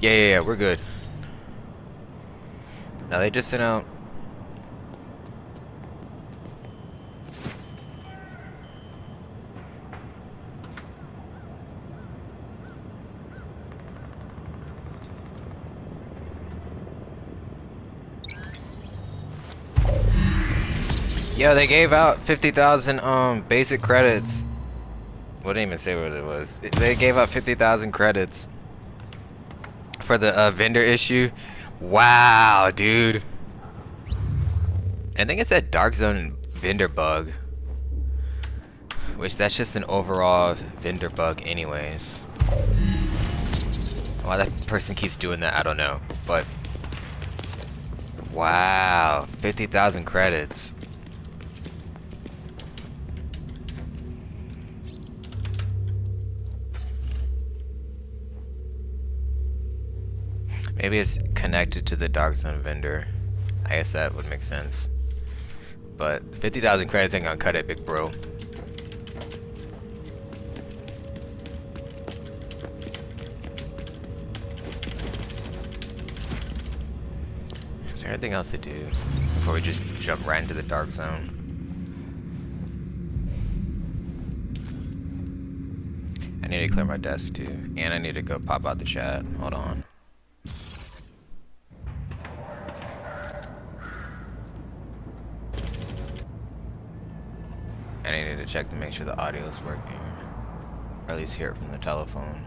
Yeah, we're good. Now they just sent out. Yeah, they gave out 50,000 basic credits. Well, didn't even say what it was. They gave out 50,000 credits for the vendor issue. Wow, dude. I think it said Dark Zone vendor bug, which that's just an overall vendor bug anyways. Why that person keeps doing that, I don't know. But wow, 50,000 credits. Maybe it's connected to the Dark Zone vendor. I guess that would make sense. But 50,000 credits ain't gonna cut it, big bro. Is there anything else to do before we just jump right into the Dark Zone? I need to clear my desk too, and I need to go pop out the chat. Hold on. I needed to check to make sure the audio is working, or at least hear it from the telephone.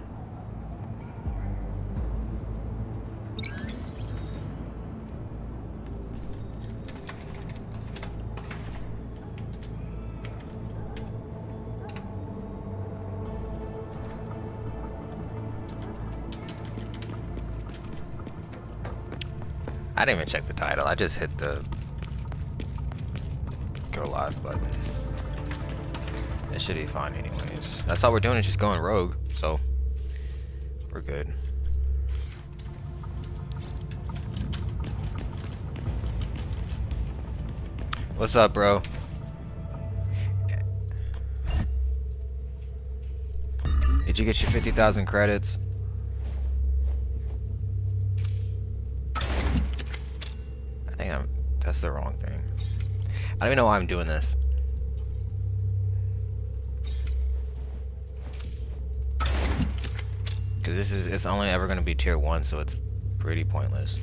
I didn't even check the title, I just hit the go live button. It should be fine anyways. That's all we're doing is just going rogue, so we're good. What's up, bro? Did you get your 50,000 credits? I think that's the wrong thing. I don't even know why I'm doing this. Because it's only ever going to be tier 1, so it's pretty pointless.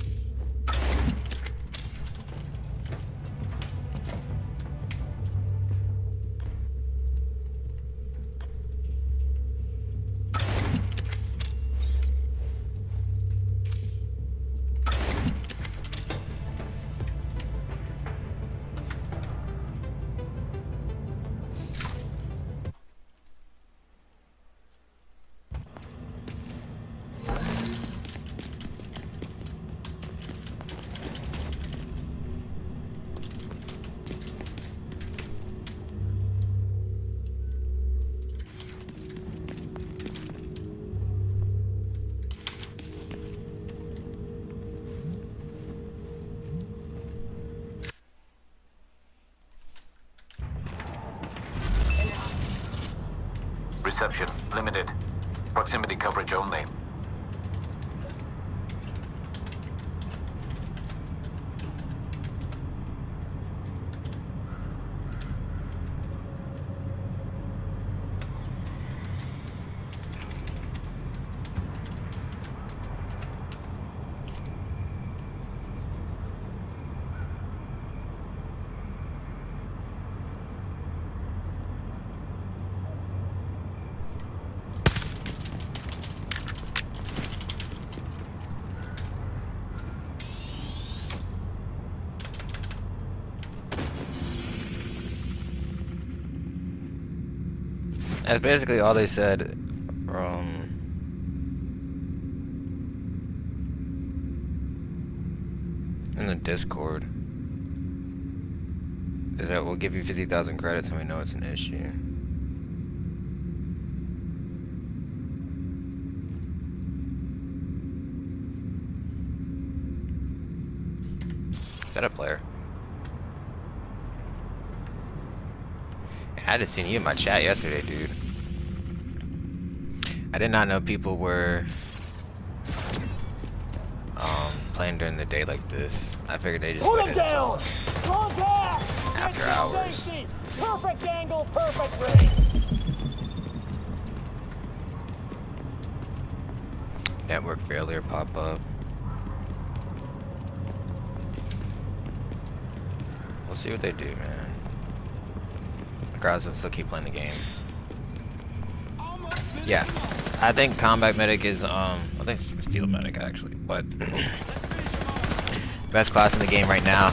Reception limited. Proximity coverage only. That's basically all they said. In the Discord, is that we'll give you 50,000 credits and we know it's an issue. Is that a player? I just seen you in my chat yesterday, dude. I did not know people were playing during the day like this. I figured they just Put him waited down! until Contact! after Get to hours. safety! Perfect angle, perfect range! Network failure pop up. We'll see what they do, man. Regardless, I'll still keep playing the game. Yeah, I think combat medic is I think it's field medic actually, but best class in the game right now.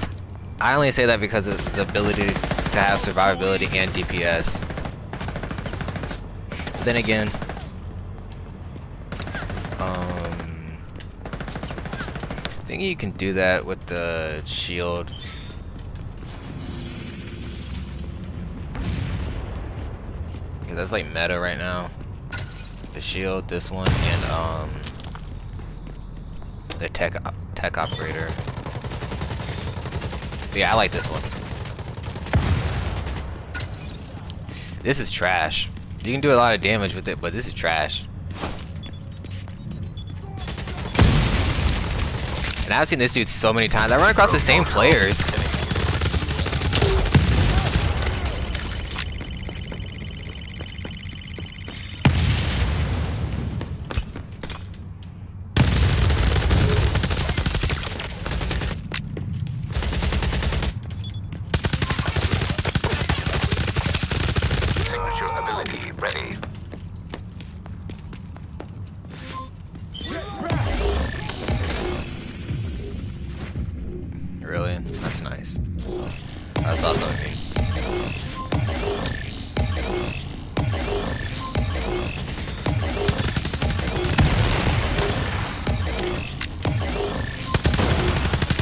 I only say that because of the ability to have survivability and DPS. Then again, I think you can do that with the shield. Yeah, that's like meta right now. The shield, this one, and the tech operator. Yeah, I like this one. This is trash. You can do a lot of damage with it, but this is trash. And I've seen this dude so many times. I run across the same players. Signature ability ready. Really? That's nice. That's also me.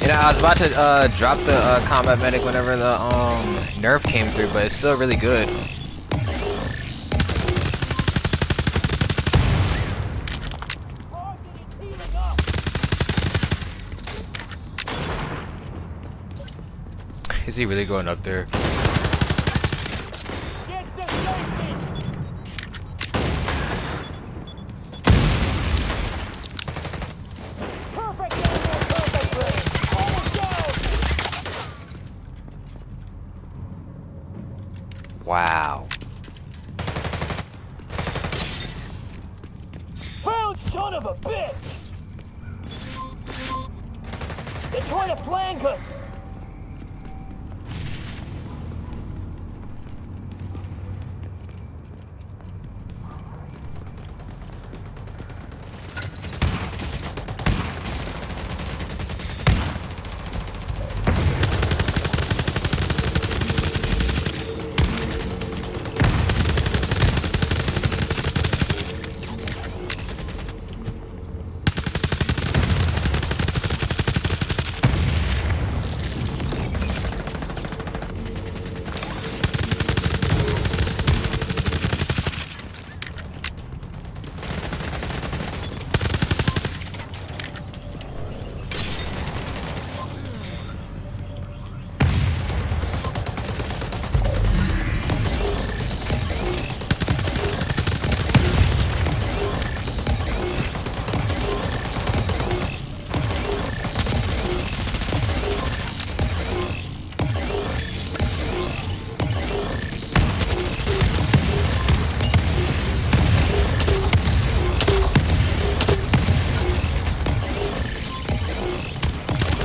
You know, I was about to drop the combat medic whenever the nerf came through, but it's still really good. Is he really going up there? Get to safety! Perfect angle, perfect range! Almost down! Wow. Proud son of a bitch! They're trying to flank us!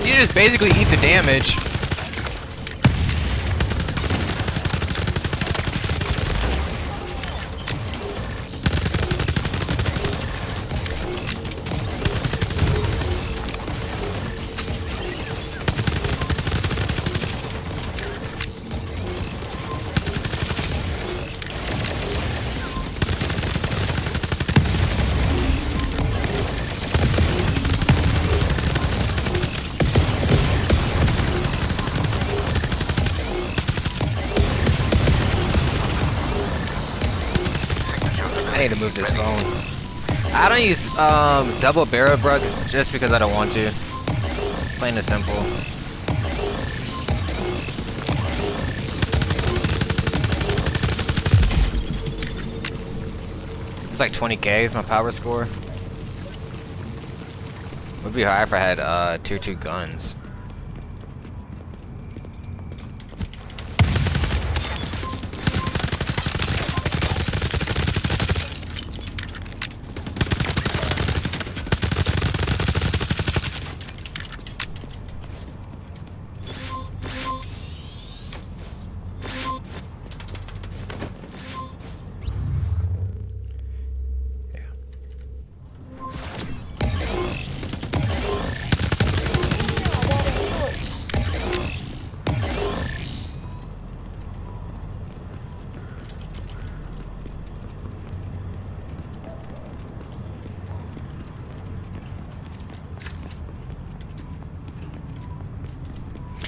You just basically eat the damage. I need to move this phone. I don't use double barrel brug just because I don't want to. Plain and simple. It's like 20k is my power score. Would be high if I had tier 2 guns.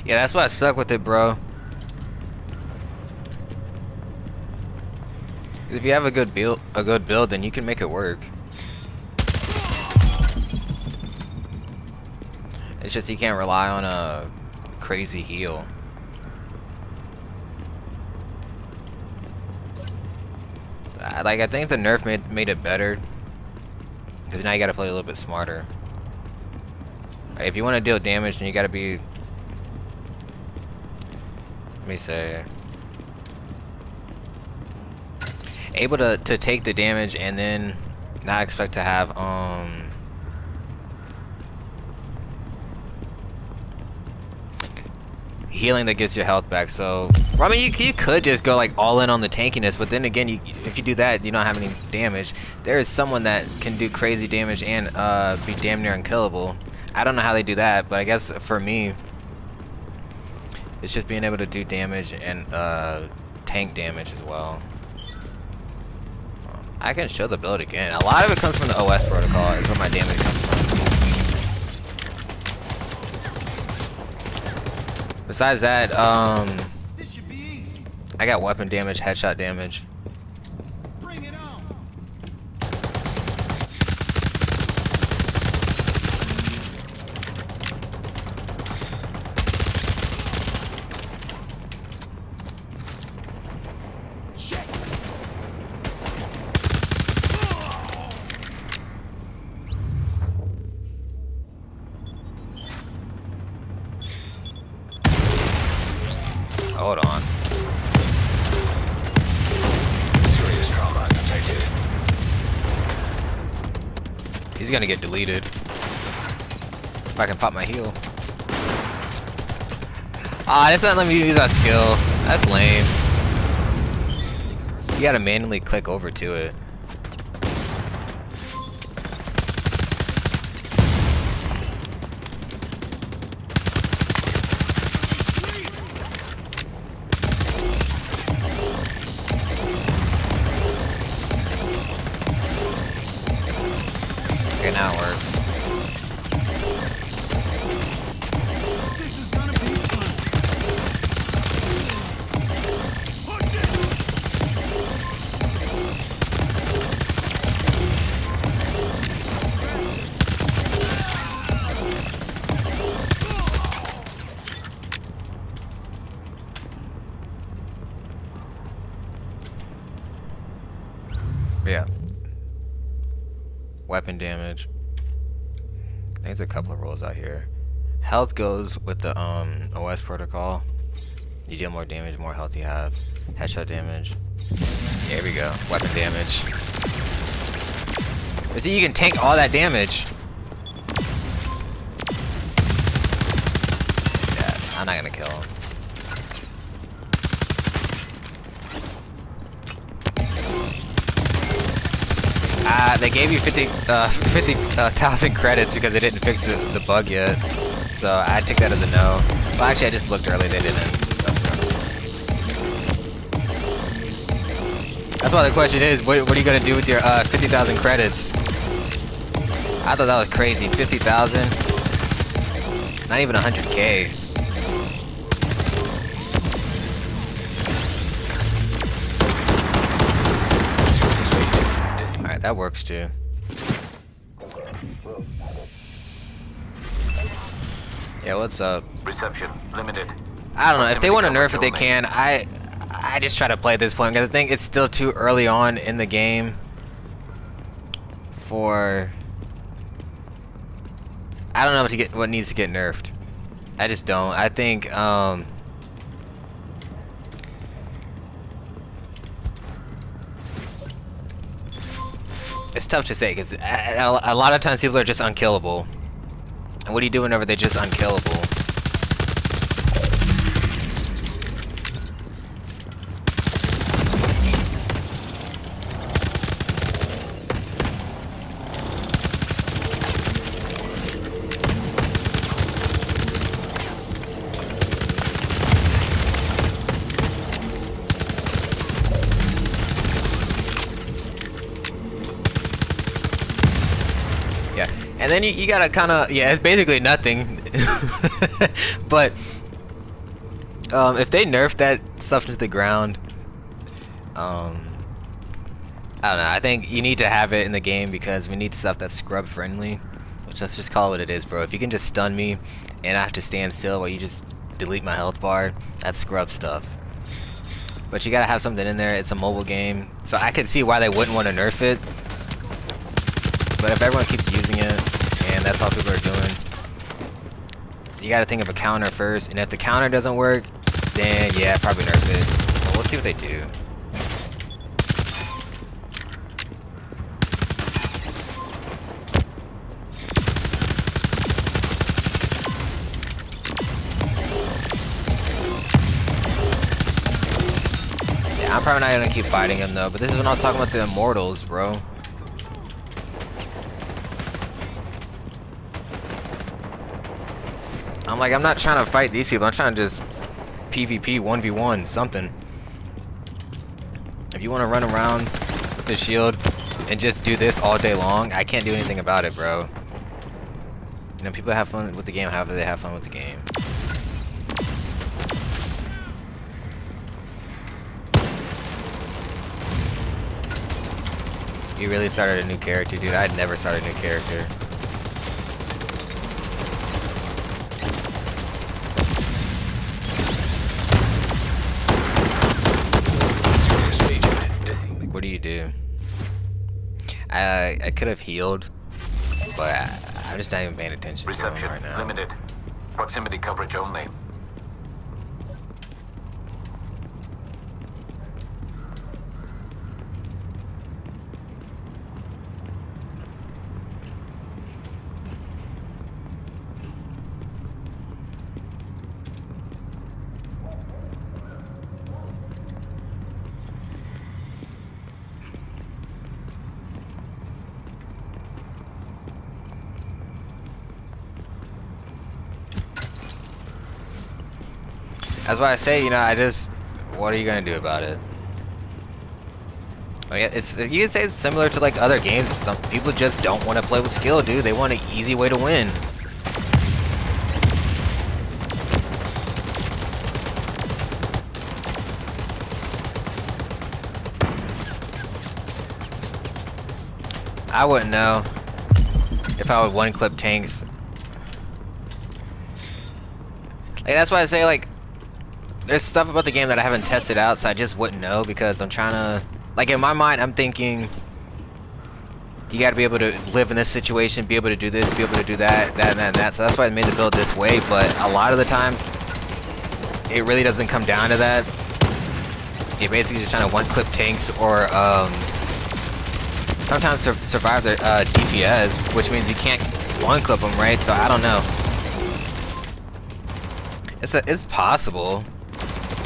Yeah, that's why I stuck with it, bro. If you have a good build, then you can make it work. It's just you can't rely on a crazy heal. I think the nerf made it better, because now you gotta play a little bit smarter. If you want to deal damage, then you gotta be, let me say, able to take the damage and then not expect to have healing that gives your health back. So I mean, you could just go like all in on the tankiness, but then again, if you do that, you don't have any damage. There is someone that can do crazy damage and be damn near unkillable. I don't know how they do that, but I guess for me, it's just being able to do damage and tank damage as well. I can show the build again. A lot of it comes from the OS protocol, is where my damage comes from. Besides that, I got weapon damage, headshot damage. Bring it on. Hold on. Serious trauma detected. He's gonna get deleted. If I can pop my heal. Ah, that's not letting me use that skill. That's lame. You gotta manually click over to it. Okay, now it works. This is gonna be fun. Push it. Yeah. Weapon damage. I think there's a couple of rules out here. Health goes with the OS protocol. You deal more damage, more health you have. Headshot damage. Yeah, here we go. Weapon damage. But see, you can tank all that damage. Yeah, I'm not gonna kill him. They gave you 50,000 credits because they didn't fix the bug yet. So I took that as a no. Well, actually, I just looked early. They didn't. That's why the question is, what are you gonna do with your 50,000 credits? I thought that was crazy. 50,000. Not even 100K. That works too. Yeah, what's up? Reception limited. I don't know. If they want to nerf it, they can. I just try to play at this point because I think it's still too early on in the game for I don't know what needs to get nerfed. I just don't. I think it's tough to say because a lot of times people are just unkillable. And what are you doing whenever they're just unkillable? And then you gotta kind of, yeah, it's basically nothing. But if they nerf that stuff to the ground, I don't know. I think you need to have it in the game because we need stuff that's scrub friendly. Which, let's just call it what it is, bro. If you can just stun me and I have to stand still while you just delete my health bar, that's scrub stuff. But you gotta have something in there. It's a mobile game, so I could see why they wouldn't want to nerf it. But if everyone keeps using it, and that's all people are doing, you gotta think of a counter first. And if the counter doesn't work, then yeah, probably nerf it. Well, we'll see what they do. Yeah, I'm probably not gonna keep fighting him though. But this is when I was talking about the immortals, bro. I'm like, I'm not trying to fight these people. I'm trying to just PvP 1v1 something. If you want to run around with the shield and just do this all day long, I can't do anything about it, bro. You know, people have fun with the game however they have fun with the game. You really started a new character, dude. I'd never started a new character. Like, what do you do? I could have healed, but I'm just not even paying attention to him Reception right now. limited. Proximity coverage only. That's why I say, you know, what are you gonna do about it? Like, you can say it's similar to like other games. Some people just don't want to play with skill, dude. They want an easy way to win. I wouldn't know if I would one-clip tanks. Like, that's why I say, like, there's stuff about the game that I haven't tested out, so I just wouldn't know because I'm trying to, like, in my mind, I'm thinking you got to be able to live in this situation, be able to do this, be able to do that, that, and that, and that. So that's why I made the build this way. But a lot of the times, it really doesn't come down to that. You're basically just trying to one-clip tanks or sometimes survive their DPS, which means you can't one-clip them, right? So I don't know. It's possible.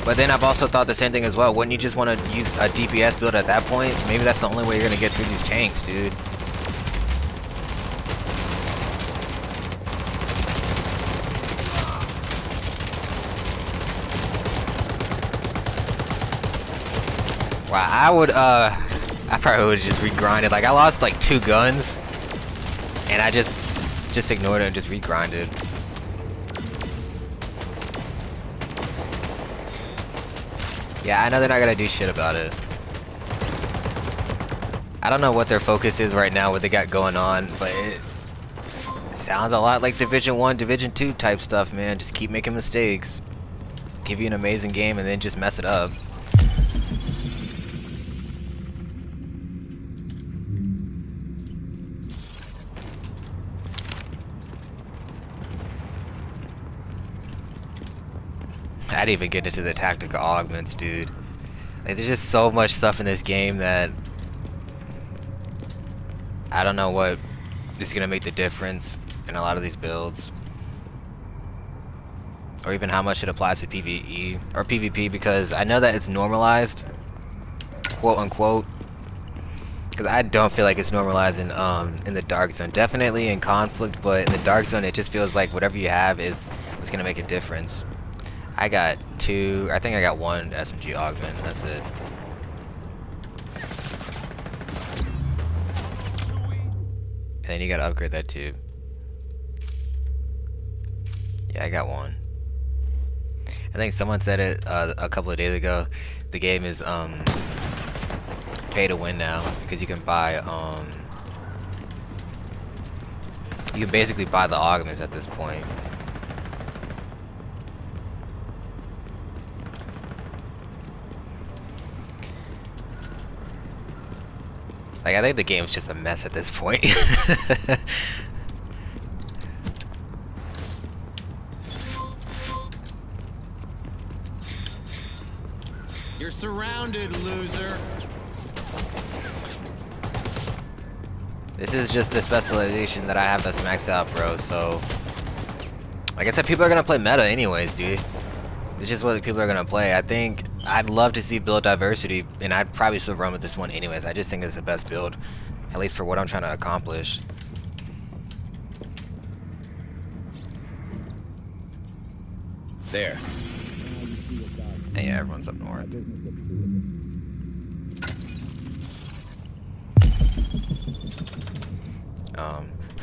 But then I've also thought the same thing as well. Wouldn't you just want to use a DPS build at that point? Maybe that's the only way you're going to get through these tanks, dude. Wow, I probably would just regrind it. Like, I lost like 2 guns. And I just ignored it and just regrinded. Yeah, I know they're not gonna do shit about it. I don't know what their focus is right now, what they got going on, but it sounds a lot like Division 1, Division 2 type stuff, man. Just keep making mistakes. Give you an amazing game and then just mess it up. I'd even get into the tactical augments, dude. Like, there's just so much stuff in this game that I don't know what is gonna make the difference in a lot of these builds, or even how much it applies to PvE or PvP, because I know that it's normalized, quote unquote. Because I don't feel like it's normalized in the dark zone. Definitely in conflict, but in the dark zone, it just feels like whatever you have is gonna make a difference. I got two. I think I got one SMG augment. And that's it. And then you gotta upgrade that too. Yeah, I got one. I think someone said it a couple of days ago. The game is pay to win now, because you can buy you can basically buy the augments at this point. Like, I think the game's just a mess at this point. You're surrounded, loser. This is just the specialization that I have that's maxed out, bro, so... Like I said, people are gonna play meta anyways, dude. It's just what people are gonna play. I think I'd love to see build diversity, and I'd probably still run with this one anyways. I just think it's the best build, at least for what I'm trying to accomplish. There. And yeah, everyone's up north.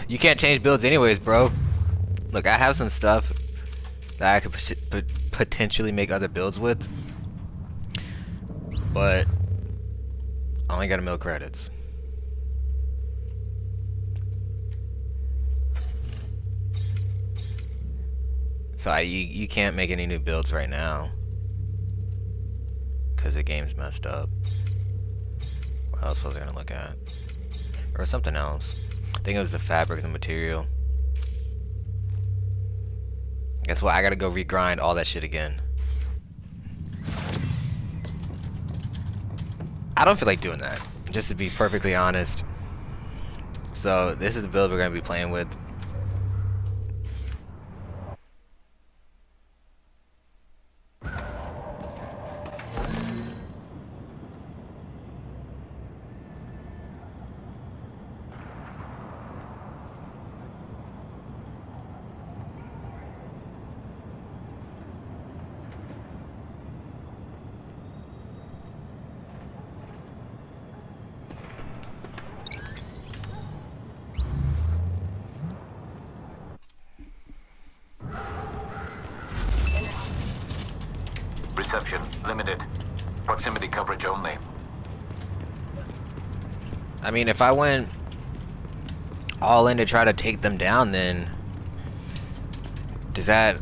You can't change builds anyways, bro. Look, I have some stuff that I could potentially make other builds with, but I only got a mil credits. So you can't make any new builds right now because the game's messed up. What else was I gonna look at? Or something else. I think it was the fabric, the material. Guess what? I gotta go regrind all that shit again. I don't feel like doing that, just to be perfectly honest. So this is the build we're gonna be playing with. Reception limited. Proximity coverage only. I mean, if I went all in to try to take them down, then does that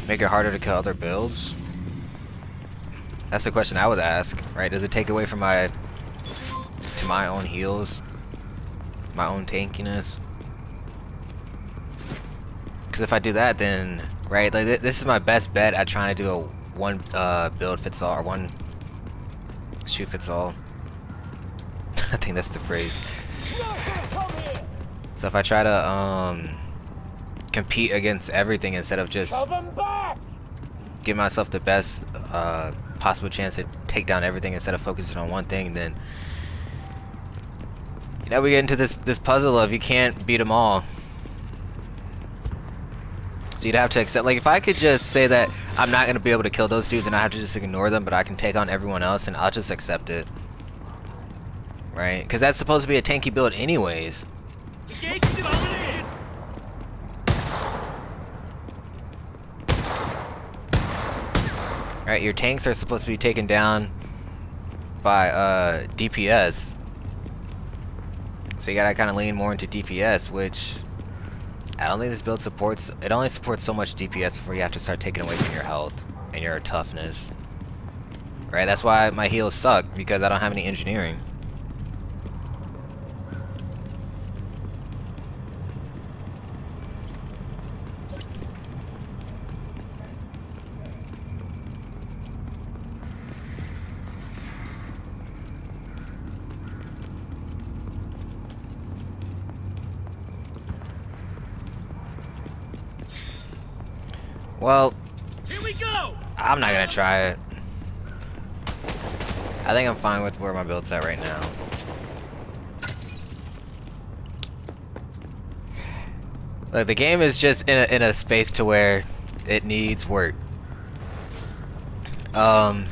make it harder to kill other builds? That's the question I would ask, right? Does it take away from my own heals, my own tankiness? Because if I do that, then right, like this is my best bet at trying to do a one build fits all, or one shoot fits all. I think that's the phrase. So if I try to compete against everything instead of just give myself the best possible chance to take down everything instead of focusing on one thing, then you know we get into this puzzle of you can't beat them all. So you'd have to accept, like, if I could just say that I'm not going to be able to kill those dudes and I have to just ignore them, but I can take on everyone else, and I'll just accept it. Right? Because that's supposed to be a tanky build anyways. Right, your tanks are supposed to be taken down by DPS. So you gotta kind of lean more into DPS, which I don't think this build supports. It only supports so much DPS before you have to start taking away from your health and your toughness. Right, that's why my heals suck, because I don't have any engineering. Well, Here we go! I'm not gonna try it. I think I'm fine with where my build's at right now. Look, the game is just in a space to where it needs work. I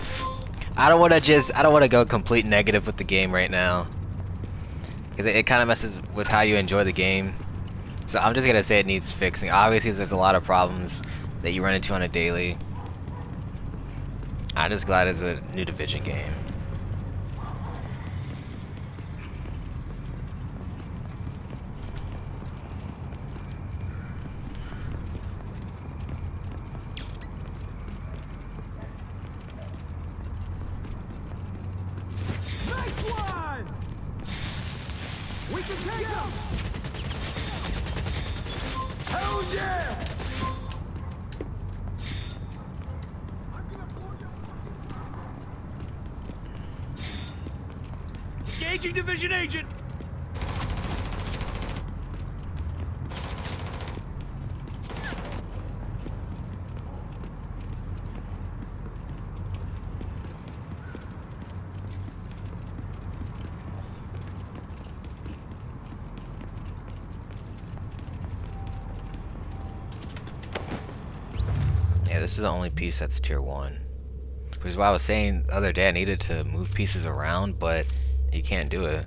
don't want to go complete negative with the game right now, because it kind of messes with how you enjoy the game. So I'm just gonna say it needs fixing. Obviously, there's a lot of problems that you run into on a daily. I'm just glad it's a new Division game. Nice one! We can take him! Hell yeah! Engaging division agent! Yeah, this is the only piece that's tier 1. Which is why I was saying the other day I needed to move pieces around, but you can't do it.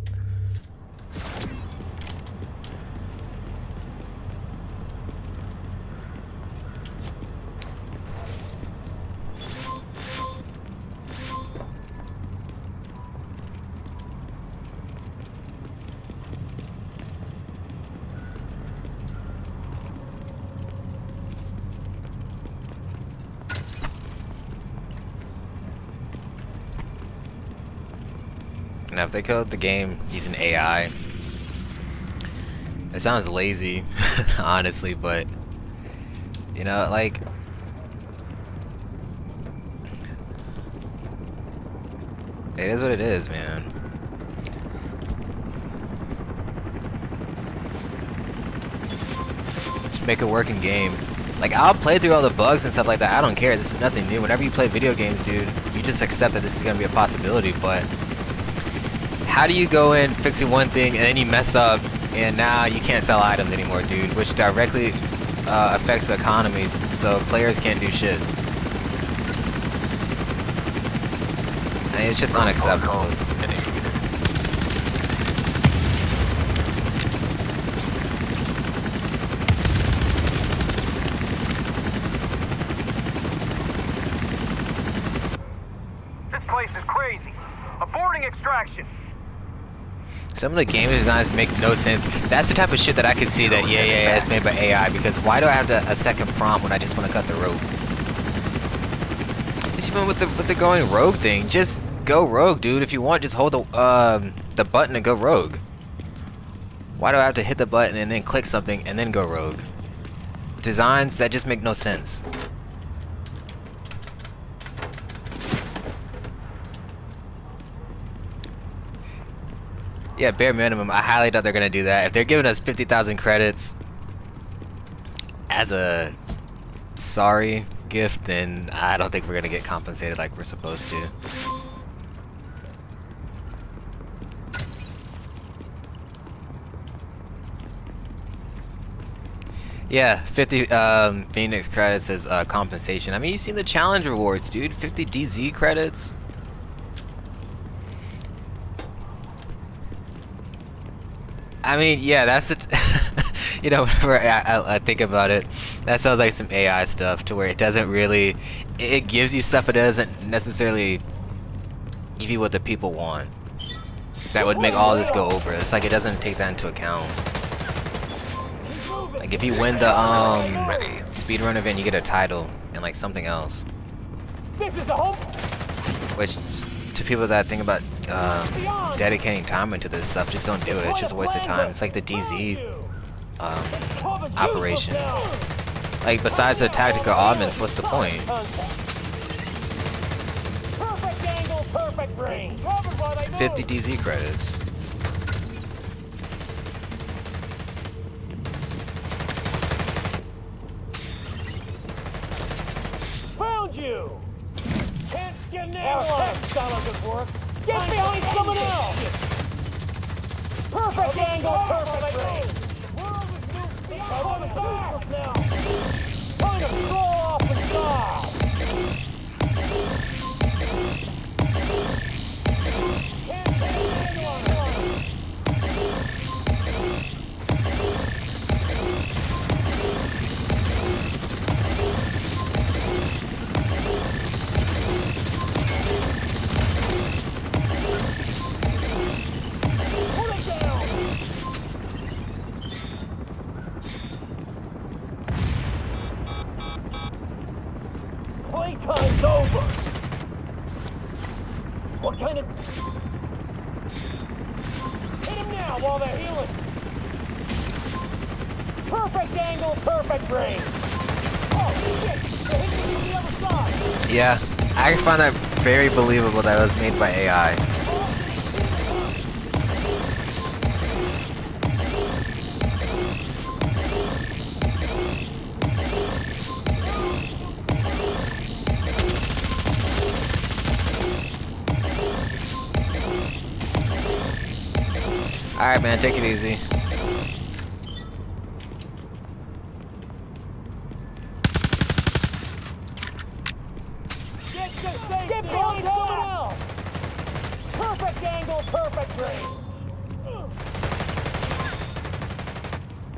Now, if they code the game using AI, it sounds lazy, honestly, but, you know, like, it is what it is, man. Just make a working game. Like, I'll play through all the bugs and stuff like that. I don't care. This is nothing new. Whenever you play video games, dude, you just accept that this is going to be a possibility, but how do you go in fixing one thing and then you mess up and now you can't sell items anymore, dude, which directly affects the economies, so players can't do shit. I mean, it's just unacceptable. This place is crazy. Aborting extraction. Some of the game designs make no sense. That's the type of shit that I could see that, yeah, it's made by AI, because why do I have a second prompt when I just want to cut the rope? It's even with the going rogue thing. Just go rogue, dude. If you want, just hold the button and go rogue. Why do I have to hit the button and then click something and then go rogue? Designs that just make no sense. Yeah, bare minimum. I highly doubt they're gonna do that. If they're giving us 50,000 credits as a sorry gift, then I don't think we're gonna get compensated like we're supposed to. Yeah, 50 Phoenix credits as compensation. I mean, you seen the challenge rewards, dude. 50 DZ credits. I mean, yeah, that's the, you know, whenever I think about it, that sounds like some AI stuff to where it doesn't really, it gives you stuff, but it doesn't necessarily give you what the people want. That would make all this go over. It's like it doesn't take that into account. Like if you win the speedrun event, you get a title and like something else. This is the home. Which, to people that think about dedicating time into this stuff, just don't do it. It's just a waste of time. It's like the DZ operation. Like, besides the tactical augments, what's the point? Perfect angle, perfect range. 50 DZ credits. style doesn't work. Get behind someone else! Perfect angle, perfect range! I want to back now! Trying to throw off the side! Can't get an angle on one! Playtime's over! What kind of... Hit him now while they're healing! Perfect angle, perfect range! Oh, shit! They're hitting me from the other side! Yeah, I find that very believable that it was made by AI. Alright, man, take it easy. Get behind someone else! Perfect angle, perfect range!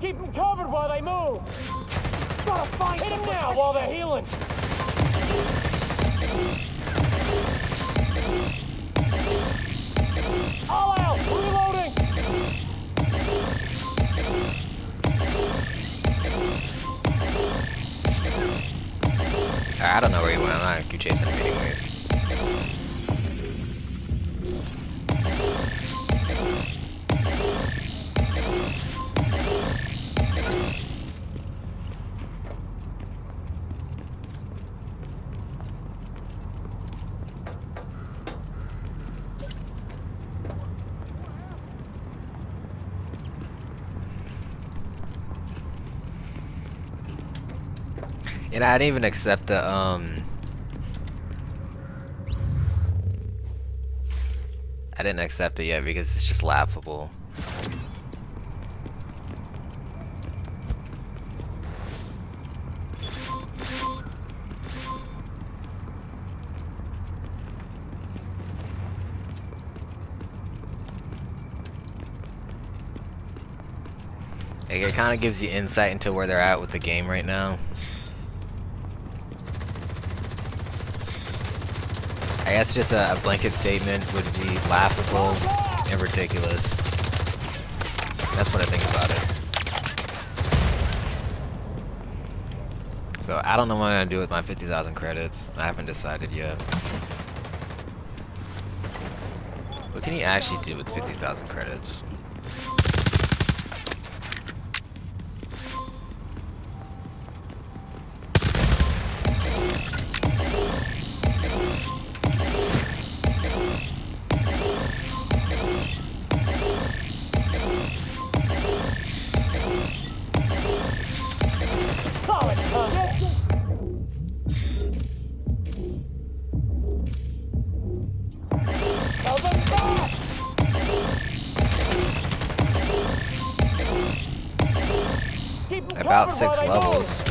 Keep them covered while they move! Gotta find Hit them now while they're healing! All out! Reloading! I don't know where you went. I'm not gonna keep chasing him anyways. You know, I didn't even accept the I didn't accept it yet because it's just laughable. Like, it kind of gives you insight into where they're at with the game right now. I guess just a blanket statement would be laughable and ridiculous. That's what I think about it. So I don't know what I'm gonna do with my 50,000 credits. I haven't decided yet. What can you actually do with 50,000 credits? About 6 levels.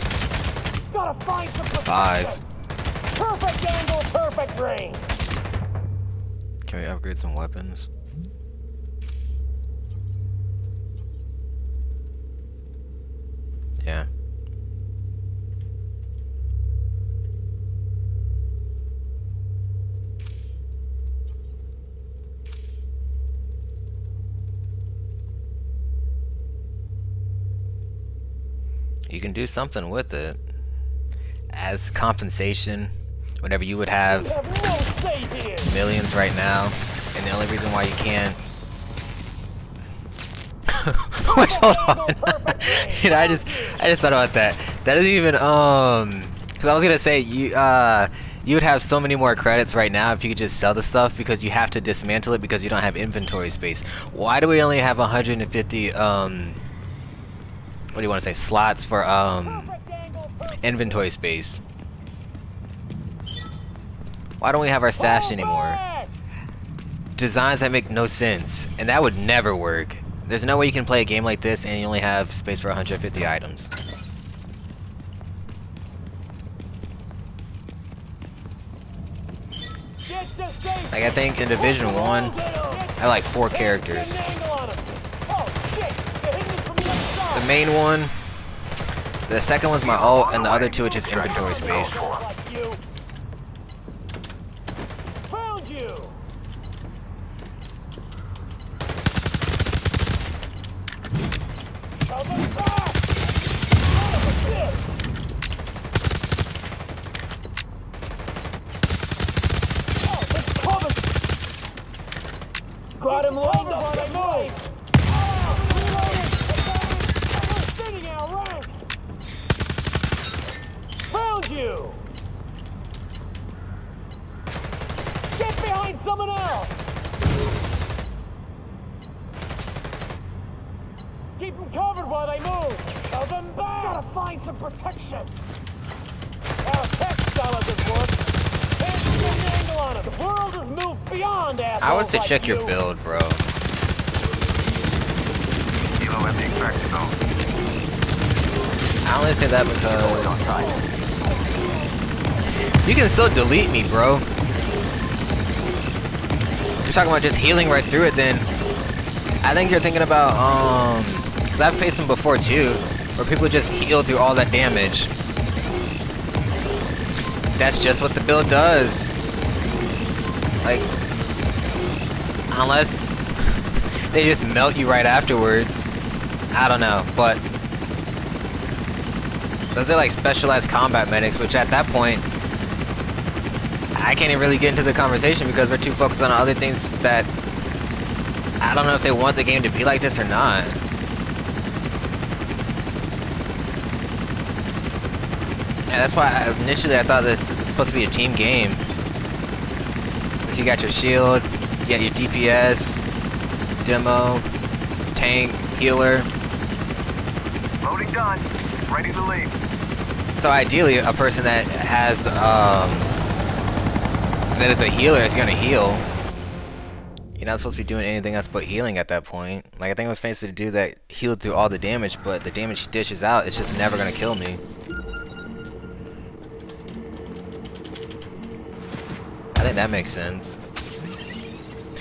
5. Perfect angle, perfect range. Can we upgrade some weapons? Yeah. You can do something with it as compensation. Whatever you would have millions right now, and the only reason why you can't. Which, hold on. You know, I just thought about that. That is even because I was gonna say you would have so many more credits right now if you could just sell the stuff, because you have to dismantle it because you don't have inventory space. Why do we only have 150 what do you want to say, slots for inventory space? Why don't we have our stash anymore? designs that make no sense, and that would never work. There's no way you can play a game like this and you only have space for 150 items. Like I think in Division 1, I had like 4 characters. The main one, the second one's my ult, and the other 2 are just inventory space. Found you. Coming back. Son of a bitch. Oh, it's coming. Got him loaded by the knife. We're sitting our rank. Found you. Get behind someone else. Keep them covered while they move. Shove them back. Gotta find some protection. Our tech style doesn't work. Can't get an angle on it. The world has moved beyond assholes. I would say like check your you. build, bro. Kilo at the extraction zone. I only say that because you can still delete me, bro. You're talking about just healing right through it, then I think you're thinking about because I've faced them before too, where people just heal through all that damage. That's just what the build does. Like, unless they just melt you right afterwards. I don't know, but those are like specialized combat medics, which at that point I can't even really get into the conversation because we're too focused on other things that I don't know if they want the game to be like this or not. Yeah, that's why initially I thought this was supposed to be a team game. You got your shield, you got your DPS, demo, tank, healer. Loading done. Ready to leave. So ideally, a person that has that is a healer is gonna heal. You're not supposed to be doing anything else but healing at that point. Like I think it was fancy to do that, healed through all the damage, but the damage she dishes out, it's just never gonna kill me. I think that makes sense.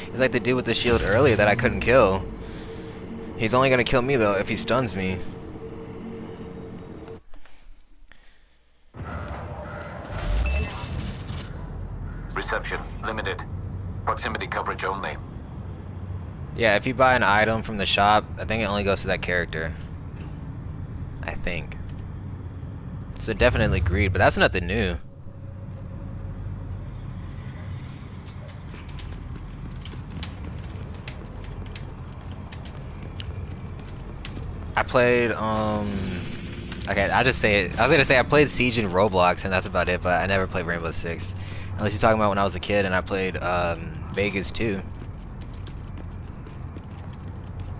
It's like the dude with the shield earlier that I couldn't kill. He's only gonna kill me though if he stuns me. Reception limited. Proximity coverage only. Yeah, if you buy an item from the shop, I think it only goes to that character. I think. So definitely greed, but that's nothing new. I played, okay, I'll just say it. I was gonna say I played Siege and Roblox, and that's about it, but I never played Rainbow Six. Unless you're talking about when I was a kid and I played, Vegas too.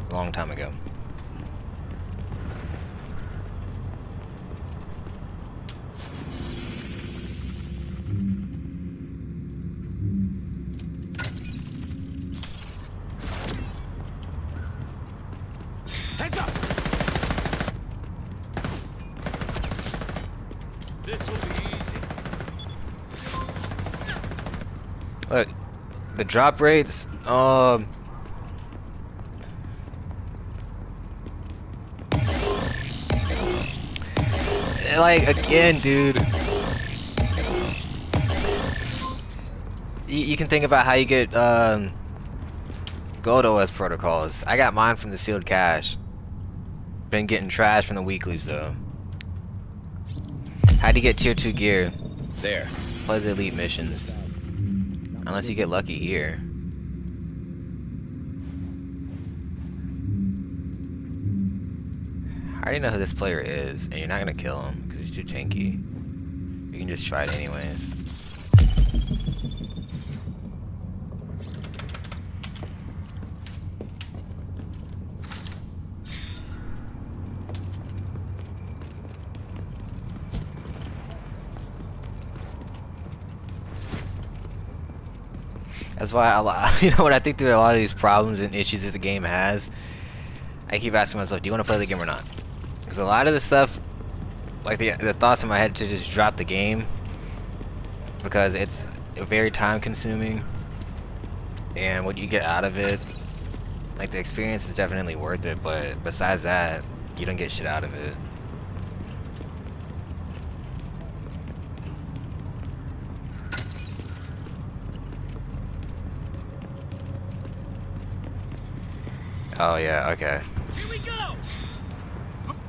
A long time ago. Heads up! This'll be easy. Look, the drop rates, like, again, dude. You can think about how you get, Gold OS protocols. I got mine from the sealed cache. Been getting trash from the weeklies, though. How'd you get tier 2 gear? There. Play the elite missions. Unless you get lucky here. I already know who this player is, and you're not gonna kill him because he's too tanky. You can just try it anyways. That's why you know what I think through a lot of these problems and issues that the game has. I keep asking myself, do you want to play the game or not? Because a lot of the stuff, like the thoughts in my head to just drop the game, because it's very time consuming, and what you get out of it, like the experience is definitely worth it, but besides that, you don't get shit out of it. Oh yeah, okay. Here we go!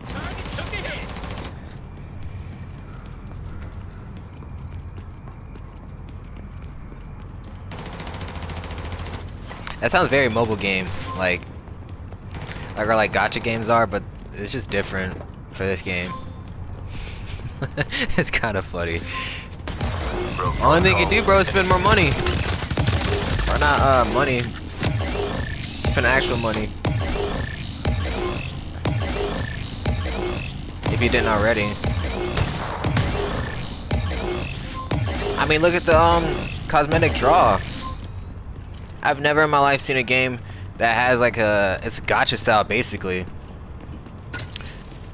Target took a hit! That sounds very mobile game, like our like gacha games are, but it's just different for this game. It's kind of funny. Only thing you do, bro, is spend more money. Or not money. Spend actual money. If you didn't already. I mean, look at the cosmetic draw. I've never in my life seen a game that has like it's gacha style basically,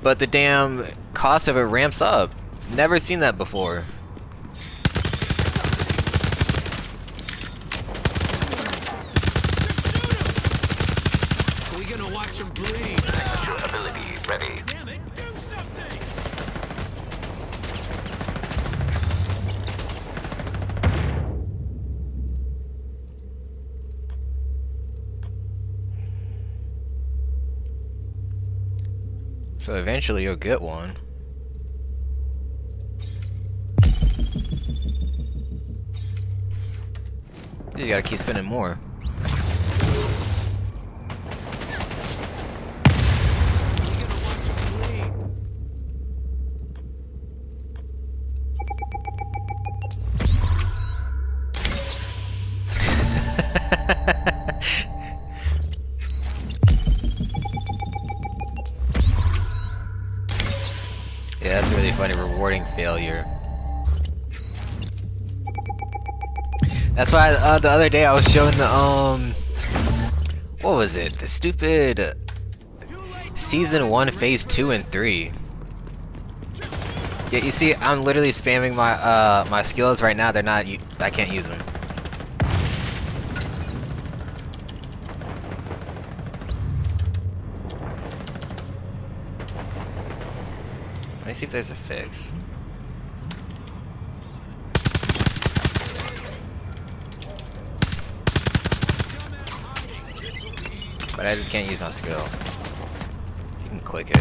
but the damn cost of it ramps up. Never seen that before. Are we gonna watch him bleed? Signature ability ready. Damn it, do something! So eventually you'll get one. You gotta keep spending more. Yeah, that's really funny. Rewarding failure. That's why the other day I was showing the what was it? The stupid season 1, phase 2 and 3. Yeah, you see, I'm literally spamming my my skills right now. They're not. I can't use them. Let me see if there's a fix. But I just can't use my skill. You can click it.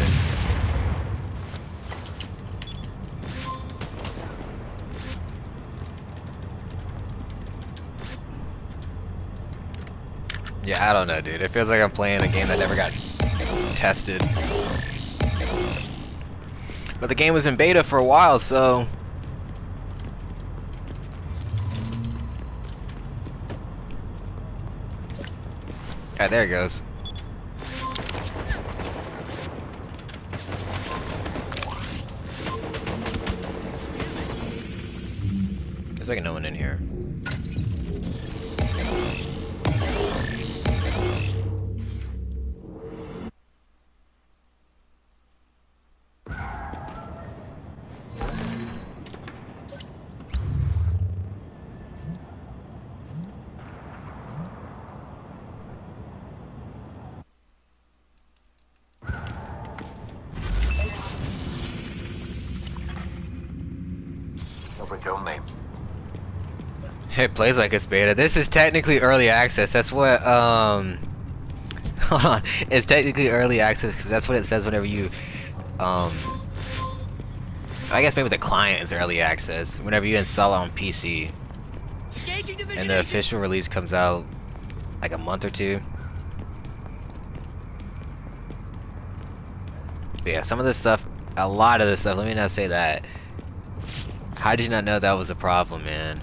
Yeah, I don't know, dude. It feels like I'm playing a game that never got tested. But the game was in beta for a while, so... Alright, there it goes. There's like no one in here. Only. It plays like it's beta. This is technically early access. That's what, hold on. It's technically early access because that's what it says whenever you, I guess maybe the client is early access. Whenever you install it on PC. And the official release comes out like a month or two. But yeah, some of this stuff, a lot of this stuff, let me not say that. How did you not know that was a problem, man?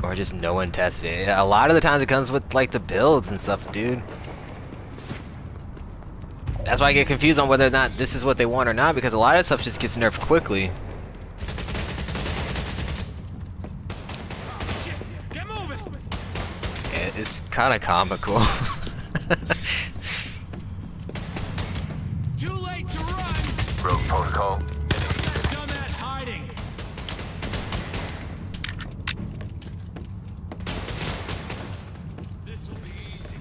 Or just no one tested it. A lot of the times it comes with like the builds and stuff, dude. That's why I get confused on whether or not this is what they want or not, because a lot of stuff just gets nerfed quickly. Kinda comical. Too late to run. Rogue protocol. Dumbass hiding. This'll be easy.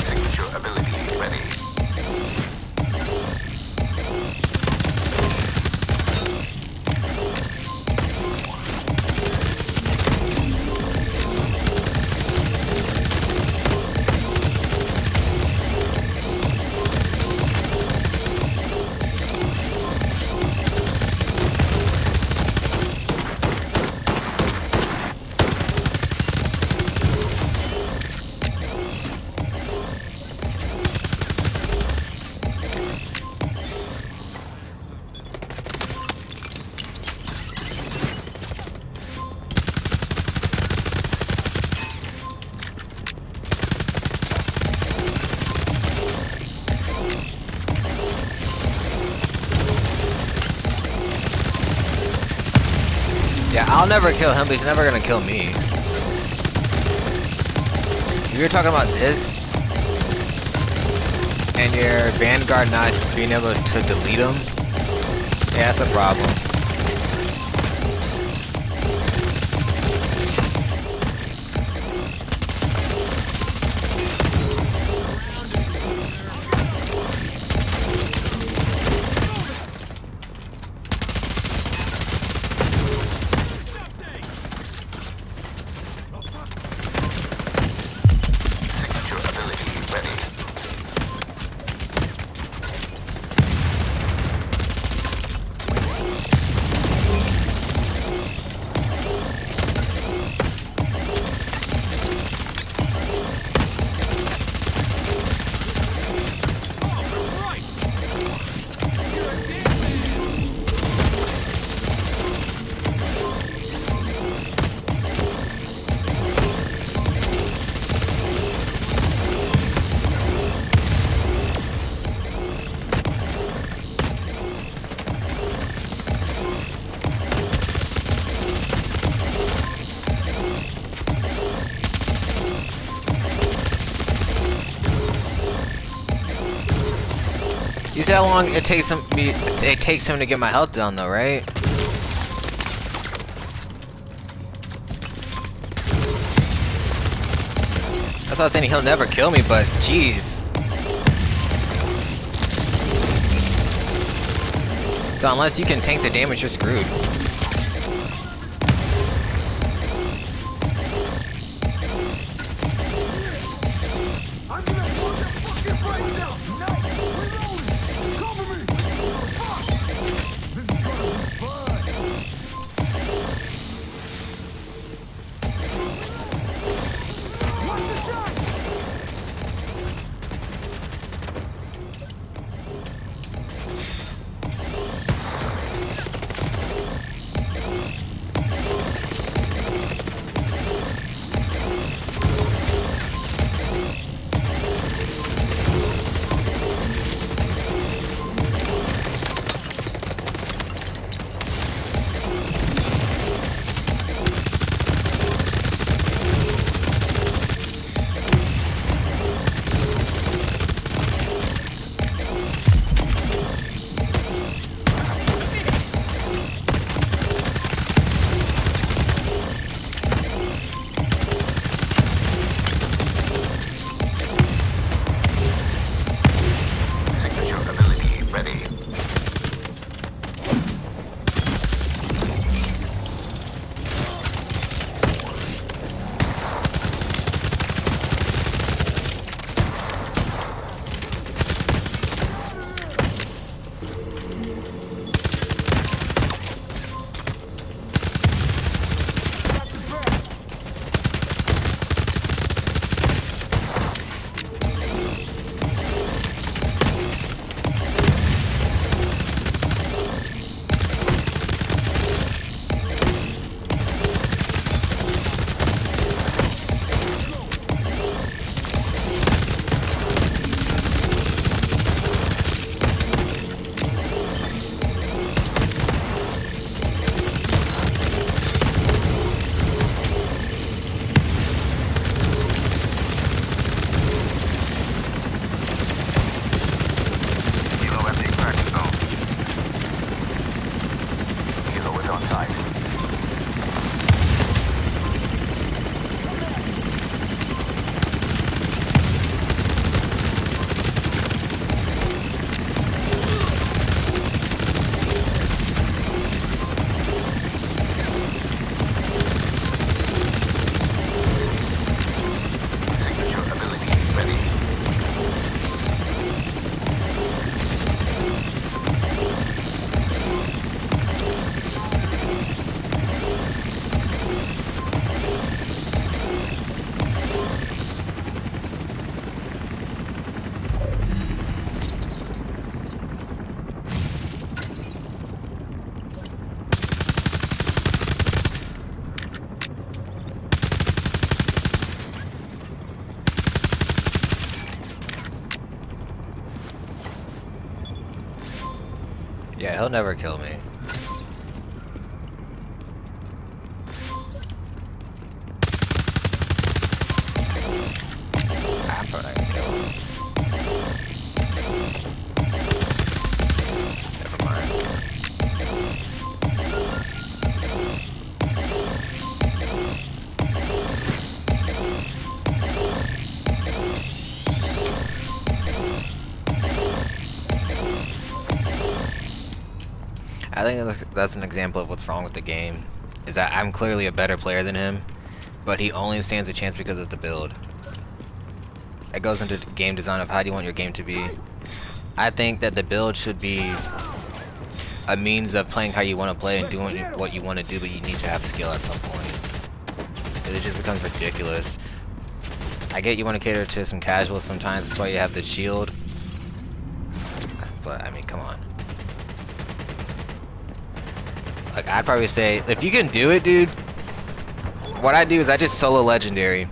Signature ability ready. Yeah, I'll never kill him, but he's never gonna kill me. If you're talking about this, and your Vanguard not being able to delete him, yeah, that's a problem. Signature ability ready. You see how long it takes him to get my health down, though, right? That's why I was saying he'll never kill me, but jeez. So unless you can tank the damage, you're screwed. I'm gonna blow your fucking brains out! No! Reloading! Cover me! Fuck! This is gonna be fun! Watch the shot! Yeah, he'll never kill me. I'm probably not gonna kill him. Never mind. I think that's an example of what's wrong with the game. Is that I'm clearly a better player than him, but he only stands a chance because of the build. It goes into game design of how do you want your game to be. I think that the build should be a means of playing how you want to play and doing what you want to do, but you need to have skill at some point. It just becomes ridiculous. I get you want to cater to some casuals sometimes, that's why you have the shield. But I mean, come on. Like, I'd probably say, if you can do it, dude, what I do is I just solo legendary.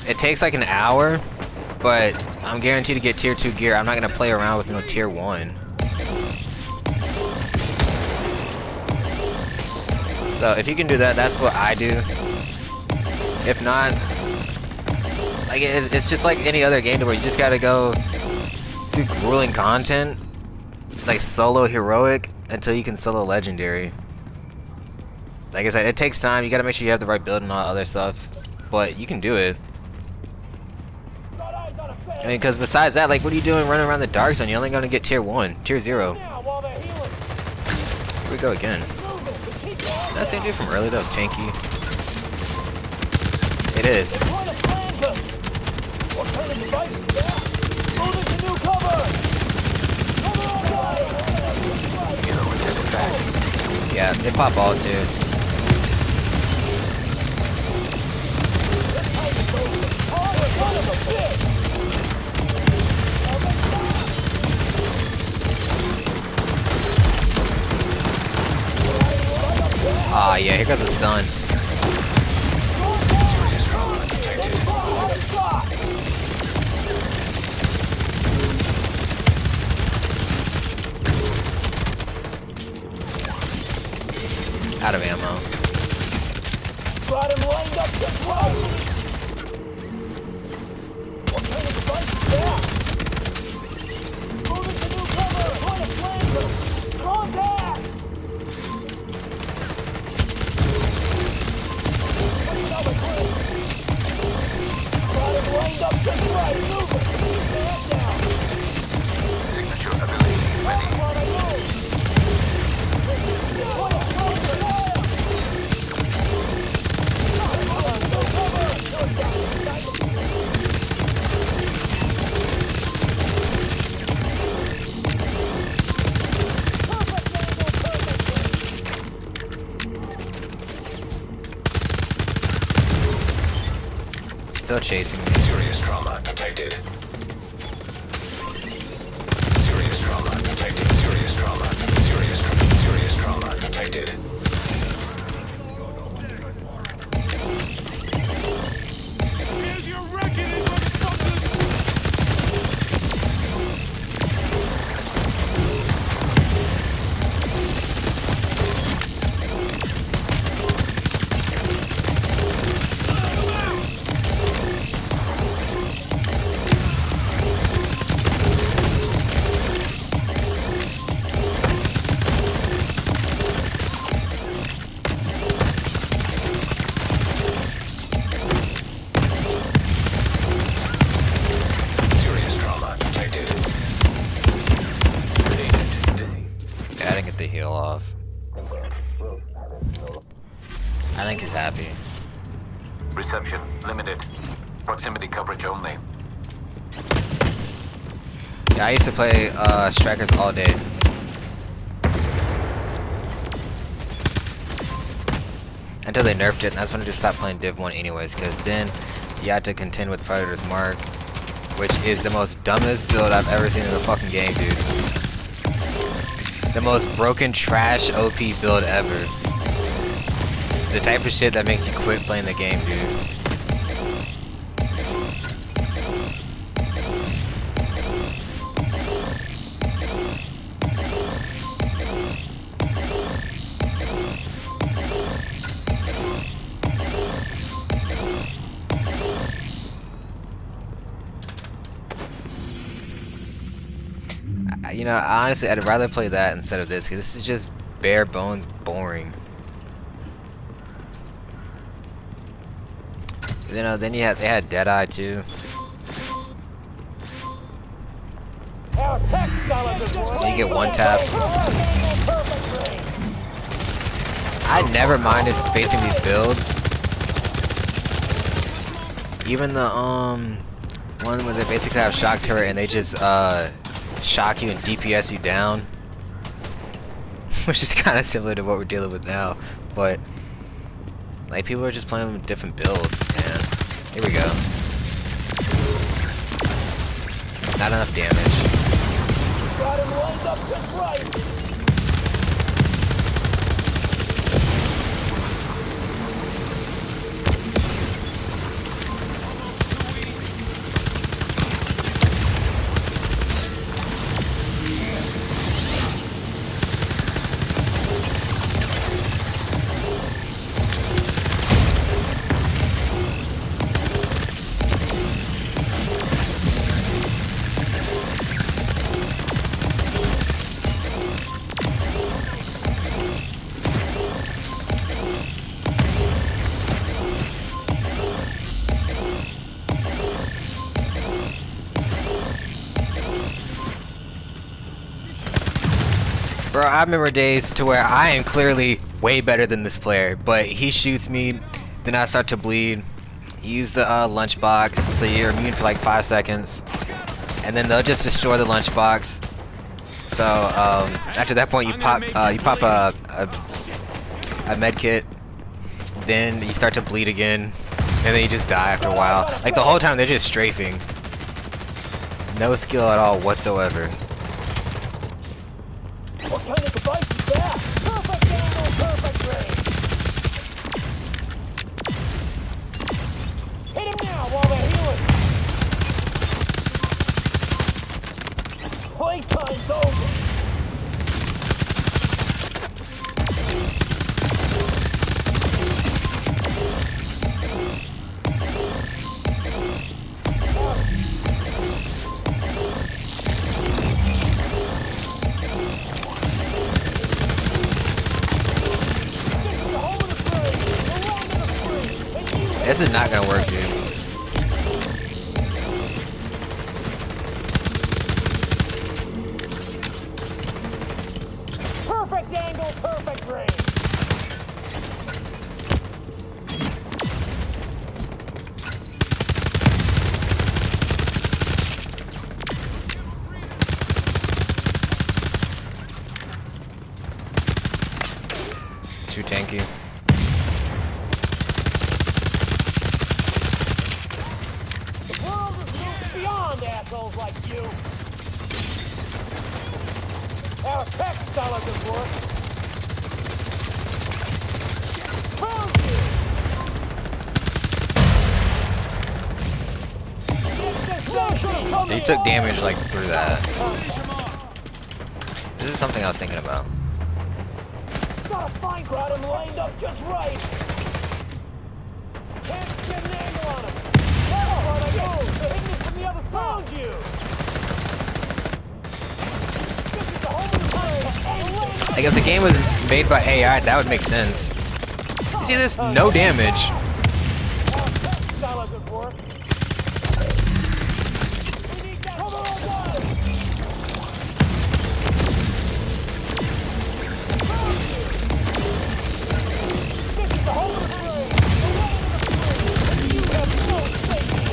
It takes like an hour, but I'm guaranteed to get tier 2 gear. I'm not gonna play around with no tier 1. So if you can do that, that's what I do. If not, like it's just like any other game where you just gotta go through grueling content, like solo heroic, until you can solo legendary. Like I said, it takes time. You gotta make sure you have the right build and all that other stuff, but you can do it. I mean, because besides that, like, what are you doing running around the dark zone? You're only gonna get tier 1, tier 0. Here we go again. That same dude from earlier that was tanky. It is. Yeah, they pop all too. Ah, yeah, here goes the stun. Out of ammo. Got him lined up just right. Alternative device down. Moving to new cover. Point of flanger. Contact. Got him lined up just right. Moving. Stand down. Signature ability ready. Point of flanger. Still chasing me. Serious trauma detected. Serious trauma detected. Serious trauma. Serious trauma detected. Here's your reckoning, motherfuckers! Serious trauma detected. Yeah, I didn't get the heal off. I think he's happy. Reception limited. Proximity coverage only. Yeah, I used to play strikers all day. Until they nerfed it, and that's when I just stopped playing Div 1 anyways, because then you had to contend with Predator's Mark, which is the most dumbest build I've ever seen in the fucking game, dude. The most broken trash OP build ever. The type of shit that makes you quit playing the game, dude. You know, honestly, I'd rather play that instead of this, because this is just bare bones boring. You know, then they had Deadeye too. Our tech dollars is worth. You get one tap. I never minded facing these builds. Even the one where they basically have shock turret and they just shock you and DPS you down, which is kind of similar to what we're dealing with now, but like people are just playing with different builds. And here we go. Not enough damage. Got him lined up just right. Bro, I remember days to where I am clearly way better than this player, but he shoots me, then I start to bleed. You use the lunchbox, so you're immune for like 5 seconds, and then they'll just destroy the lunchbox. So after that point, you pop a med kit, then you start to bleed again, and then you just die after a while. Like the whole time they're just strafing, no skill at all whatsoever. What kind of device is that? Perfect angle, perfect range. Hit him now while they're healing. Playtime's over. This is not gonna work, dude. Perfect angle, perfect range. Too tanky. The world has moved beyond assholes like you. Our tech dollars is worth. Found you. He took damage like through that. This is something I was thinking about. Gotta find got him lined up just right. Can't get an angle on him. Oh, where'd I go? They're hitting me from the other side. Found you. This is the home of the play. Like if the game was made by AI, that would make sense. You see this? No damage. Our tech dollars is worth. We need that cover on one. Found you. This is the home of the play. The land of the free. And you have no safety.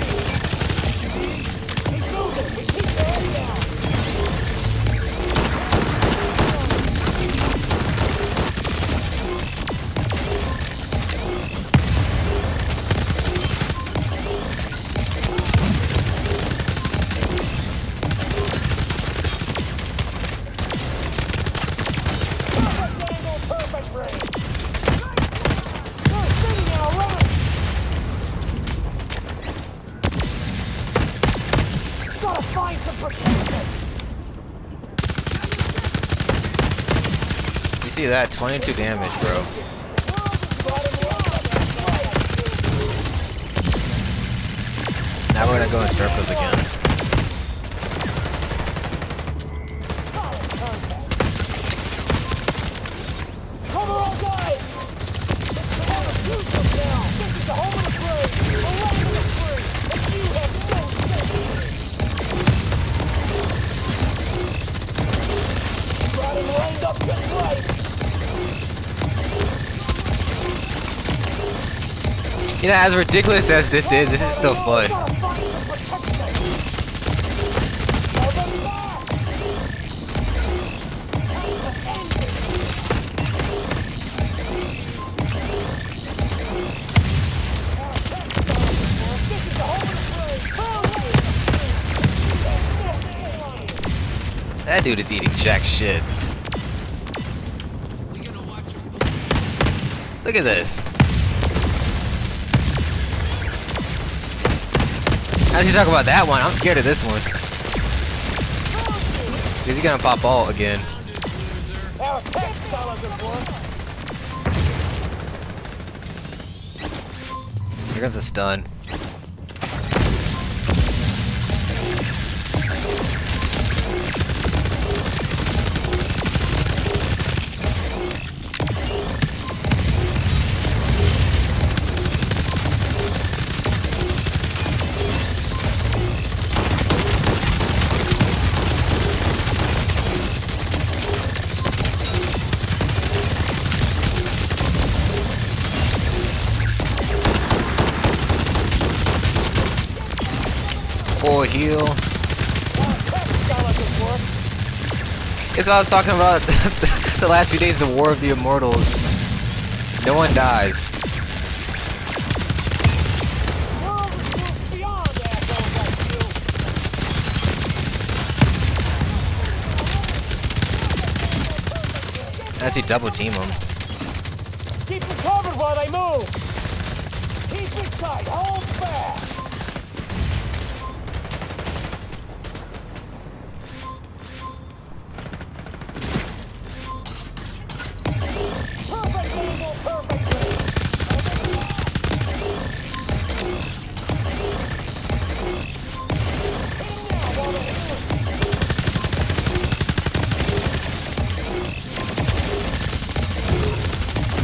He's moving. We keep your head down. Perfect angle, perfect range. We're sitting now, run! Gotta find some protection. You see that? 22 damage, bro. Now we're gonna go in circles again. You know, as ridiculous as this is still fun. Gotta find some protection. Tell them back. Time to end it. This is the whole place. That dude is eating jack shit. Look at this. How did you talk about that one? I'm scared of this one. Is he gonna pop all again? Our tech dollars at work. Here comes a stun. Full heal. It's what I was talking about the last few days, the War of the Immortals. No one dies. World is moved beyond assholes like you. I see double team him. Keep them covered while they move. Keep it tight. Hold fast. Perfect angle, perfectly.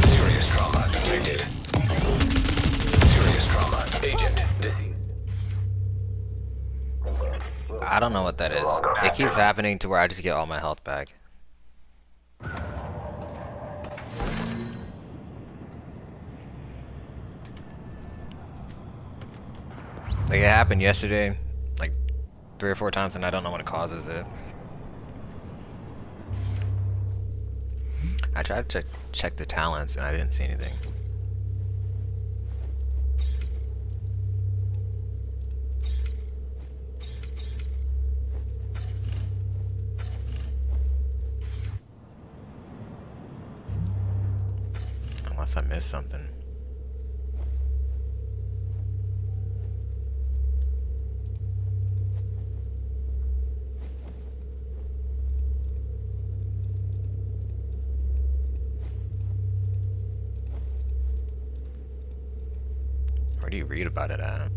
Serious trauma detected. Serious trauma. Agent deceased. I don't know what that is. It keeps happening to where I just get all my health back. Like it happened yesterday, like 3 or 4 times, and I don't know what causes it. I tried to check the talents and I didn't see anything. Unless I missed something. Where do you read about it at?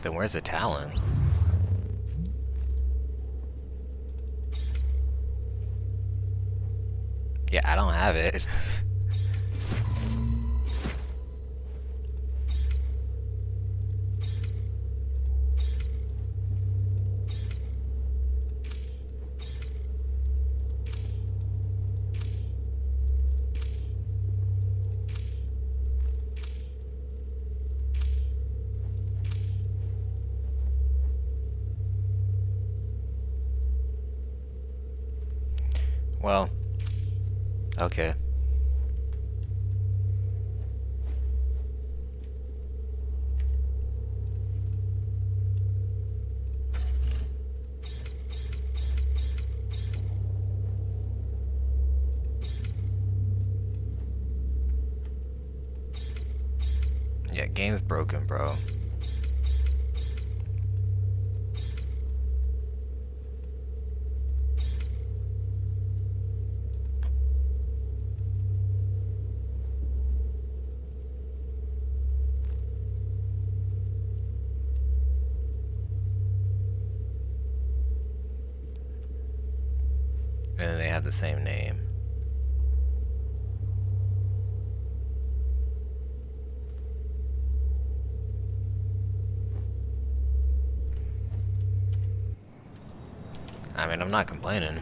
Then where's the talent? Yeah, I don't have it. Well, okay. Yeah, game's broken, bro. And then they have the same name. I mean, I'm not complaining.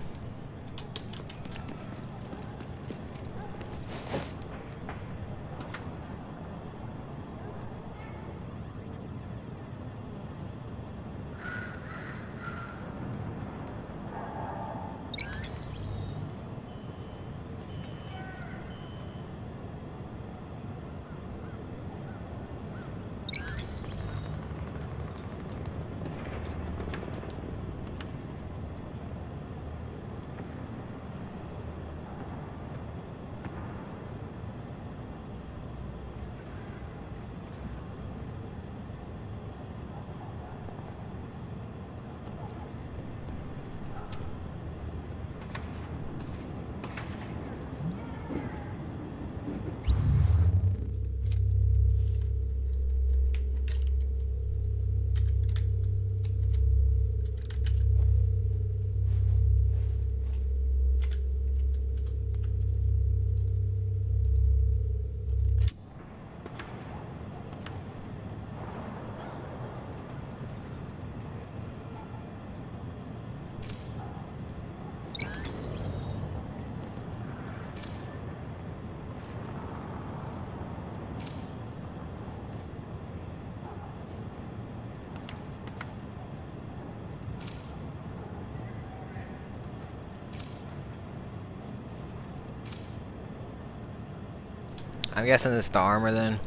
I'm guessing it's the armor then.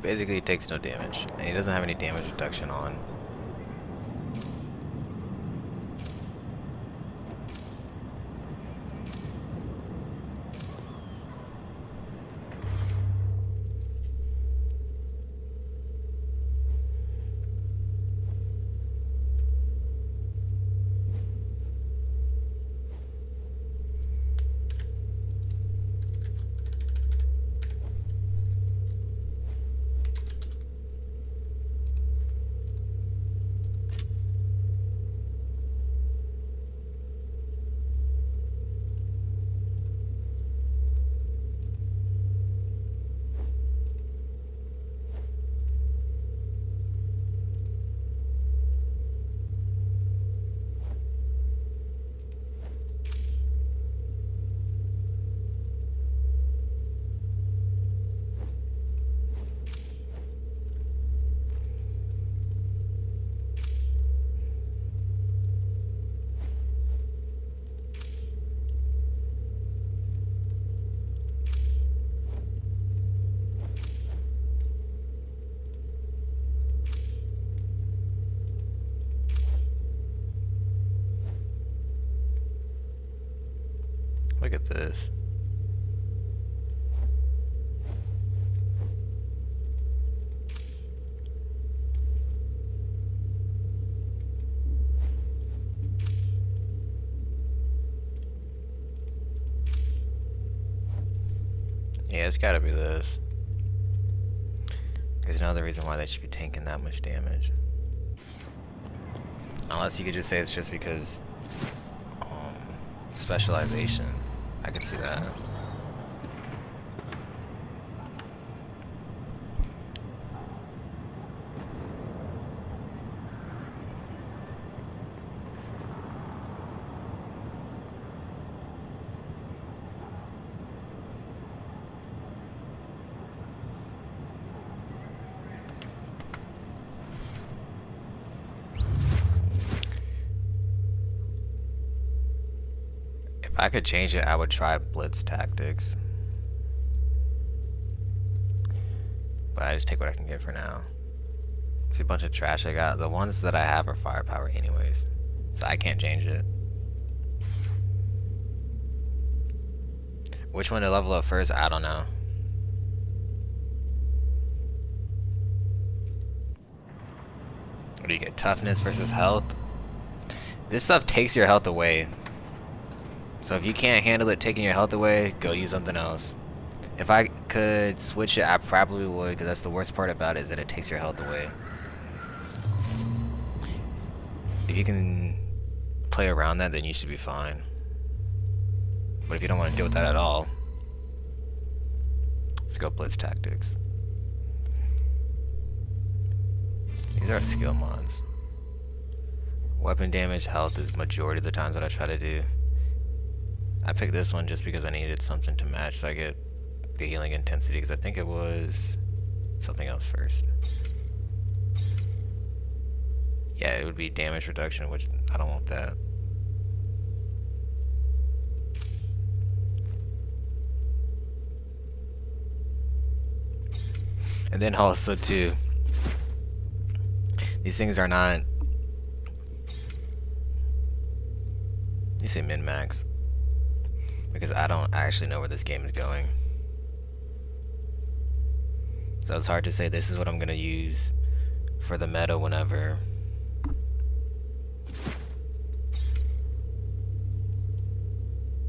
Basically, it takes no damage, and he doesn't have any damage reduction on. Look at this. Yeah, it's gotta be this. There's no other reason why they should be tanking that much damage. Unless you could just say it's just because specialization. I could see that. If I could change it, I would try blitz tactics. But I just take what I can get for now. See a bunch of trash I got. The ones that I have are firepower anyways. So I can't change it. Which one to level up first? I don't know. What do you get? Toughness versus health? This stuff takes your health away. So if you can't handle it taking your health away, go use something else. If I could switch it, I probably would, because that's the worst part about it, is that it takes your health away. If you can play around that, then you should be fine. But if you don't want to deal with that at all, let's go blitz tactics. These are skill mods. Weapon damage, health is majority of the times what I try to do. I picked this one just because I needed something to match so I get the healing intensity, because I think it was something else first. Yeah, it would be damage reduction, which I don't want that. And then also too, these things are not, you say min-max, because I don't actually know where this game is going. So it's hard to say this is what I'm gonna use for the meta whenever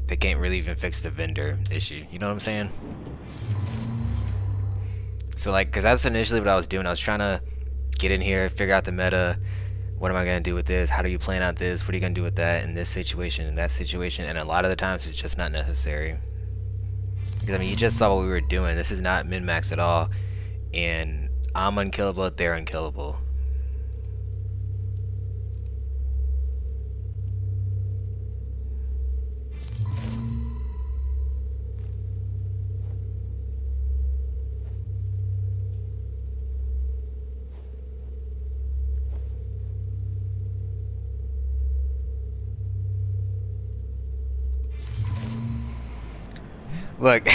they can't really even fix the vendor issue. You know what I'm saying? So like, cause that's initially what I was doing. I was trying to get in here, figure out the meta. What am I gonna do with this? How do you plan out this? What are you gonna do with that in this situation, in that situation? And a lot of the times it's just not necessary. Because I mean, you just saw what we were doing. This is not min-max at all. And I'm unkillable, they're unkillable. Look, I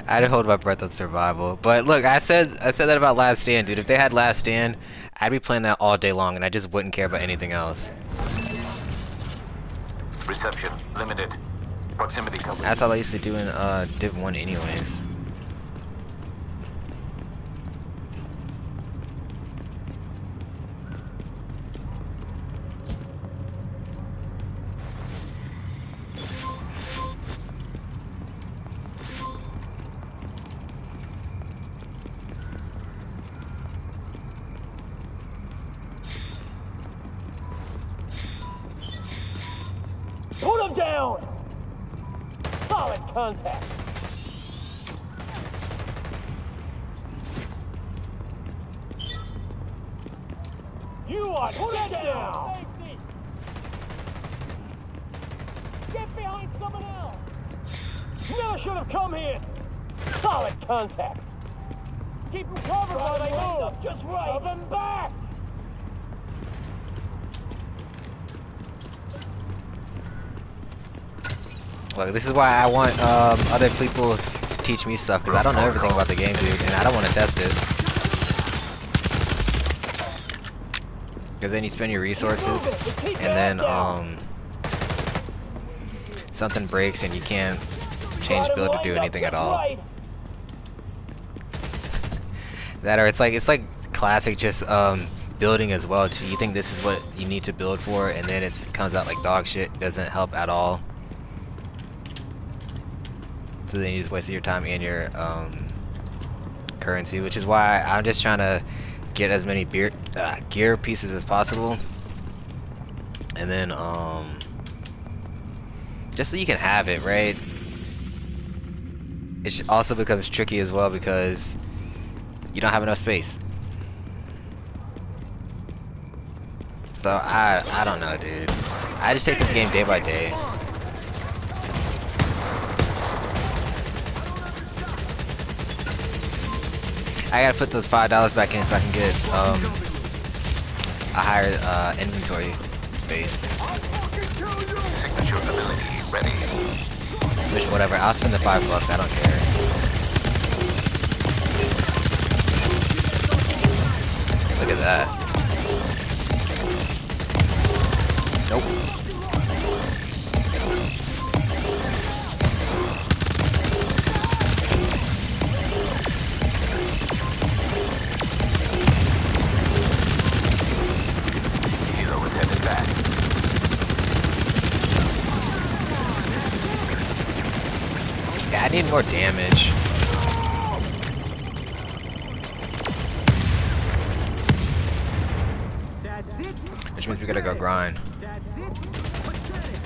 had to hold my breath on survival. But look, I said that about Last Stand, dude. If they had Last Stand, I'd be playing that all day long, and I just wouldn't care about anything else. Reception limited. Proximity coverage. That's all I used to do in Div 1 anyways. Put him down! Solid contact. You are dead down! Get behind someone else! Never should have come here! Solid contact. Keep them covered while they move! Just right! Shove them back! Look, this is why I want other people to teach me stuff, because I don't know everything about the game, dude, and I don't want to test it. Because then you spend your resources, and then something breaks and you can't change build or do anything at all. That or it's like classic just building as well too. You think this is what you need to build for, and then it comes out like dog shit, doesn't help at all. So then you just wasted your time and your currency, which is why I'm just trying to get as many gear pieces as possible, and then just so you can have it, right? It also becomes tricky as well because you don't have enough space. So I don't know, dude. I just take this game day by day. I gotta put those $5 back in so I can get a higher inventory space. Signature ability ready. Which whatever, I'll spend the $5. I don't care. Look at that. Nope. Hero is headed back. Yeah, I need more damage. That's it. Which means we gotta go grind. That's it. Pathetic.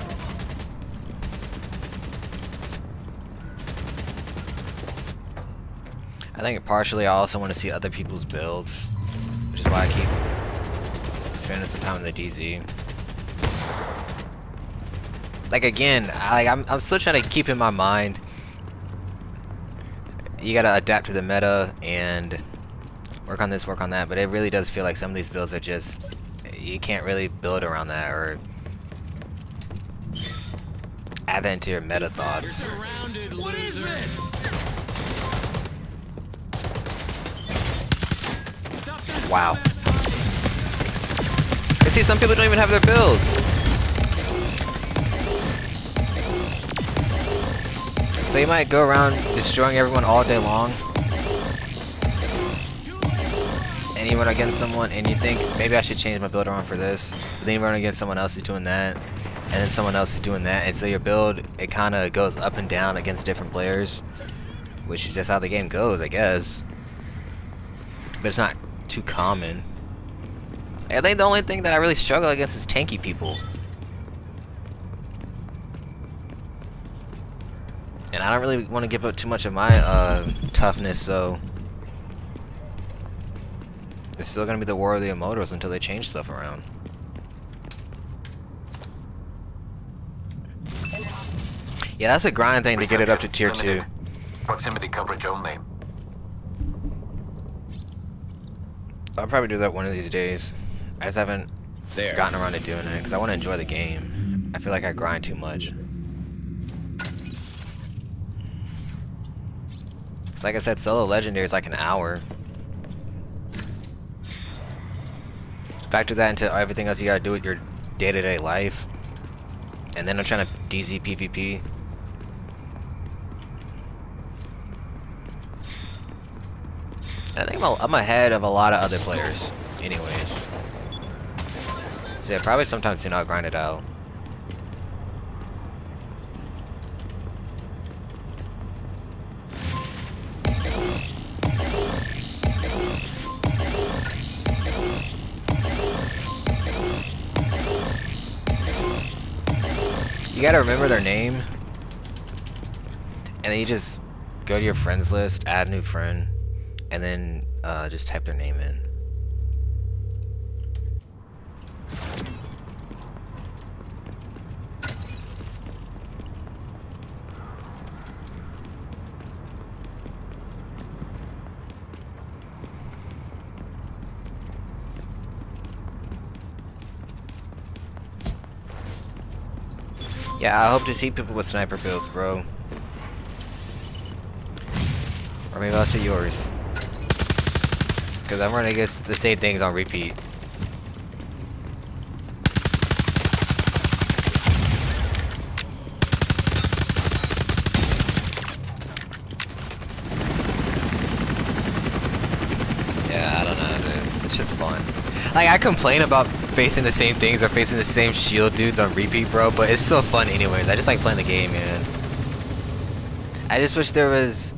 I think partially I also want to see other people's builds, which is why I keep spending some time in the DZ. Like again, I'm still trying to keep in my mind. You gotta adapt to the meta and work on this, work on that. But it really does feel like some of these builds are just you can't really build around that or add that into your meta thoughts. What is this? Wow. I see some people don't even have their builds. So you might go around destroying everyone all day long. And you run against someone and you think, maybe I should change my build around for this. But then you run against someone else who's doing that. And then someone else is doing that. And so your build, it kind of goes up and down against different players. Which is just how the game goes, I guess. But it's not too common. I think the only thing that I really struggle against is tanky people. And I don't really want to give up too much of my toughness, so it's still gonna be the war of the immortals until they change stuff around. Yeah, that's a grind thing to get it up to tier 2. Proximity coverage only. I'll probably do that one of these days. I just haven't There. gotten around to doing it because I want to enjoy the game. I feel like I grind too much. Like I said, solo legendary is like an hour. Factor that into everything else you gotta do with your day-to-day life. And then I'm trying to DZ PvP. And I think I'm ahead of a lot of other players. Anyways. So yeah, probably sometime soon I'll grind it out. You gotta remember their name, and then you just go to your friends list, add a new friend, and then just type their name in. Yeah, I hope to see people with sniper builds, bro. Or maybe I'll see yours. Because I'm running against the same things on repeat. Yeah, I don't know, dude. It's just fun. Like, I complain about facing the same things or facing the same shield dudes on repeat, bro, but it's still fun anyways. I just like playing the game, man. I just wish there was...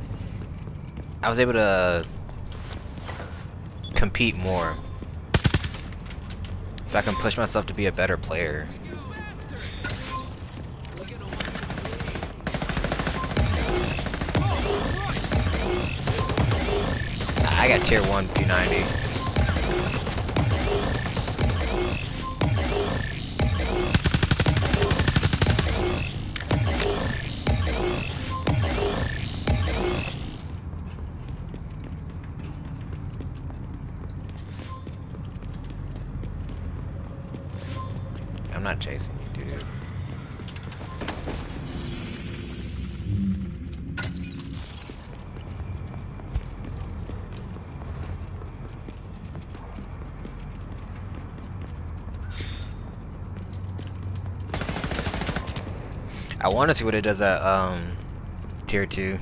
I was able to compete more. So I can push myself to be a better player. I got tier 1 P90. I'm not chasing you, dude. I want to see what it does at tier 2.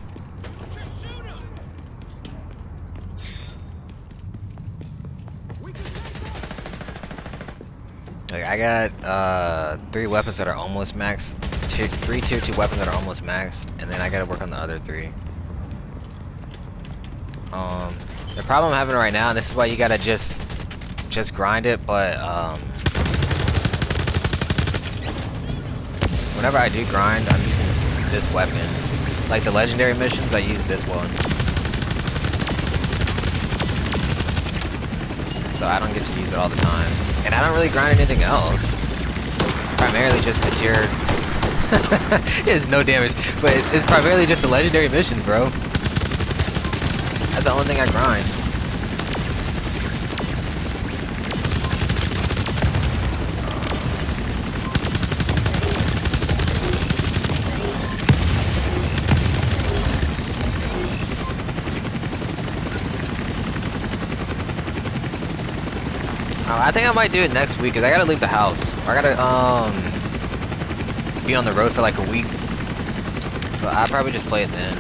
Like, I got 3 weapons that are almost max three tier 2 weapons that are almost maxed, and then I gotta work on the other 3. The problem I'm having right now, and this is why you gotta just grind it, but whenever I do grind, I'm using this weapon. Like the legendary missions, I use this one. So I don't get to use it all the time. And I don't really grind anything else. Primarily just the tier... it has no damage, but it's primarily just the legendary missions, bro. That's the only thing I grind. I think I might do it next week, because I gotta leave the house. I gotta, be on the road for like a week. So I'll probably just play it then.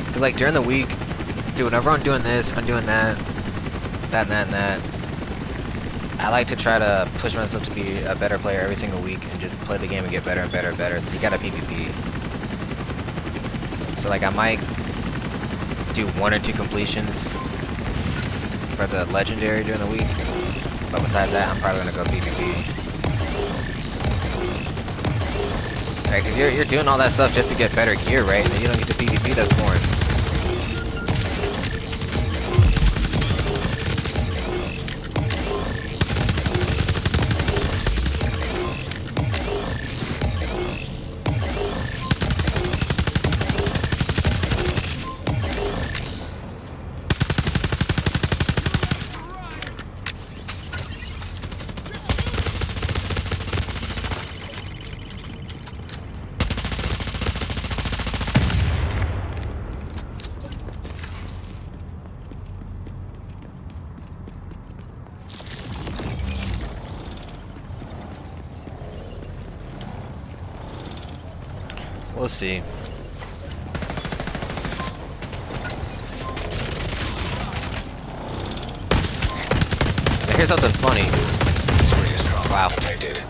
Because like during the week, dude, whenever I'm doing this, I'm doing that, that, and that, and that. I like to try to push myself to be a better player every single week and just play the game and get better and better and better. So you gotta PvP. So like I might do 1 or 2 completions for the legendary during the week, but besides that, I'm probably gonna go PvP. Right, because you're doing all that stuff just to get better gear, right? And then you don't get to PvP, that's boring. We'll see. Now here's something funny. Serious trauma Wow. detected.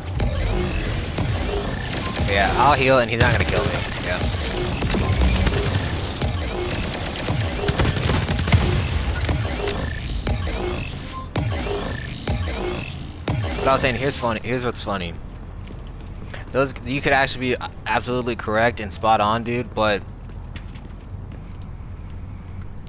Yeah, I'll heal and he's not gonna kill me. Yeah. But I was saying, here's what's funny. Those, you could actually be absolutely correct and spot on, dude, but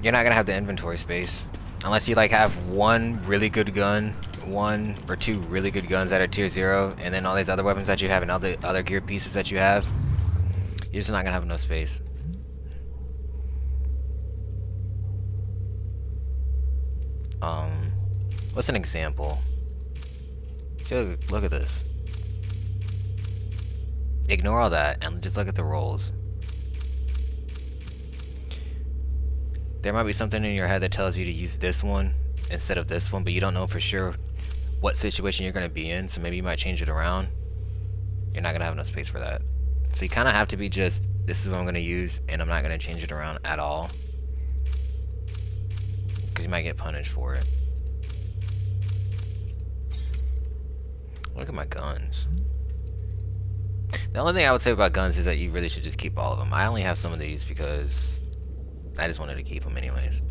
you're not gonna have the inventory space unless you like have one really good gun, 1 or 2 really good guns that are tier 0, and then all these other weapons that you have and all the other gear pieces that you have. You're just not gonna have enough space. What's an example? See, look at this. Ignore all that and just look at the rolls. There might be something in your head that tells you to use this one instead of this one, but you don't know for sure what situation you're going to be in, so maybe you might change it around. You're not going to have enough space for that. So you kind of have to be just, this is what I'm going to use, and I'm not going to change it around at all. Because you might get punished for it. Look at my guns. The only thing I would say about guns is that you really should just keep all of them. I only have some of these because I just wanted to keep them anyways.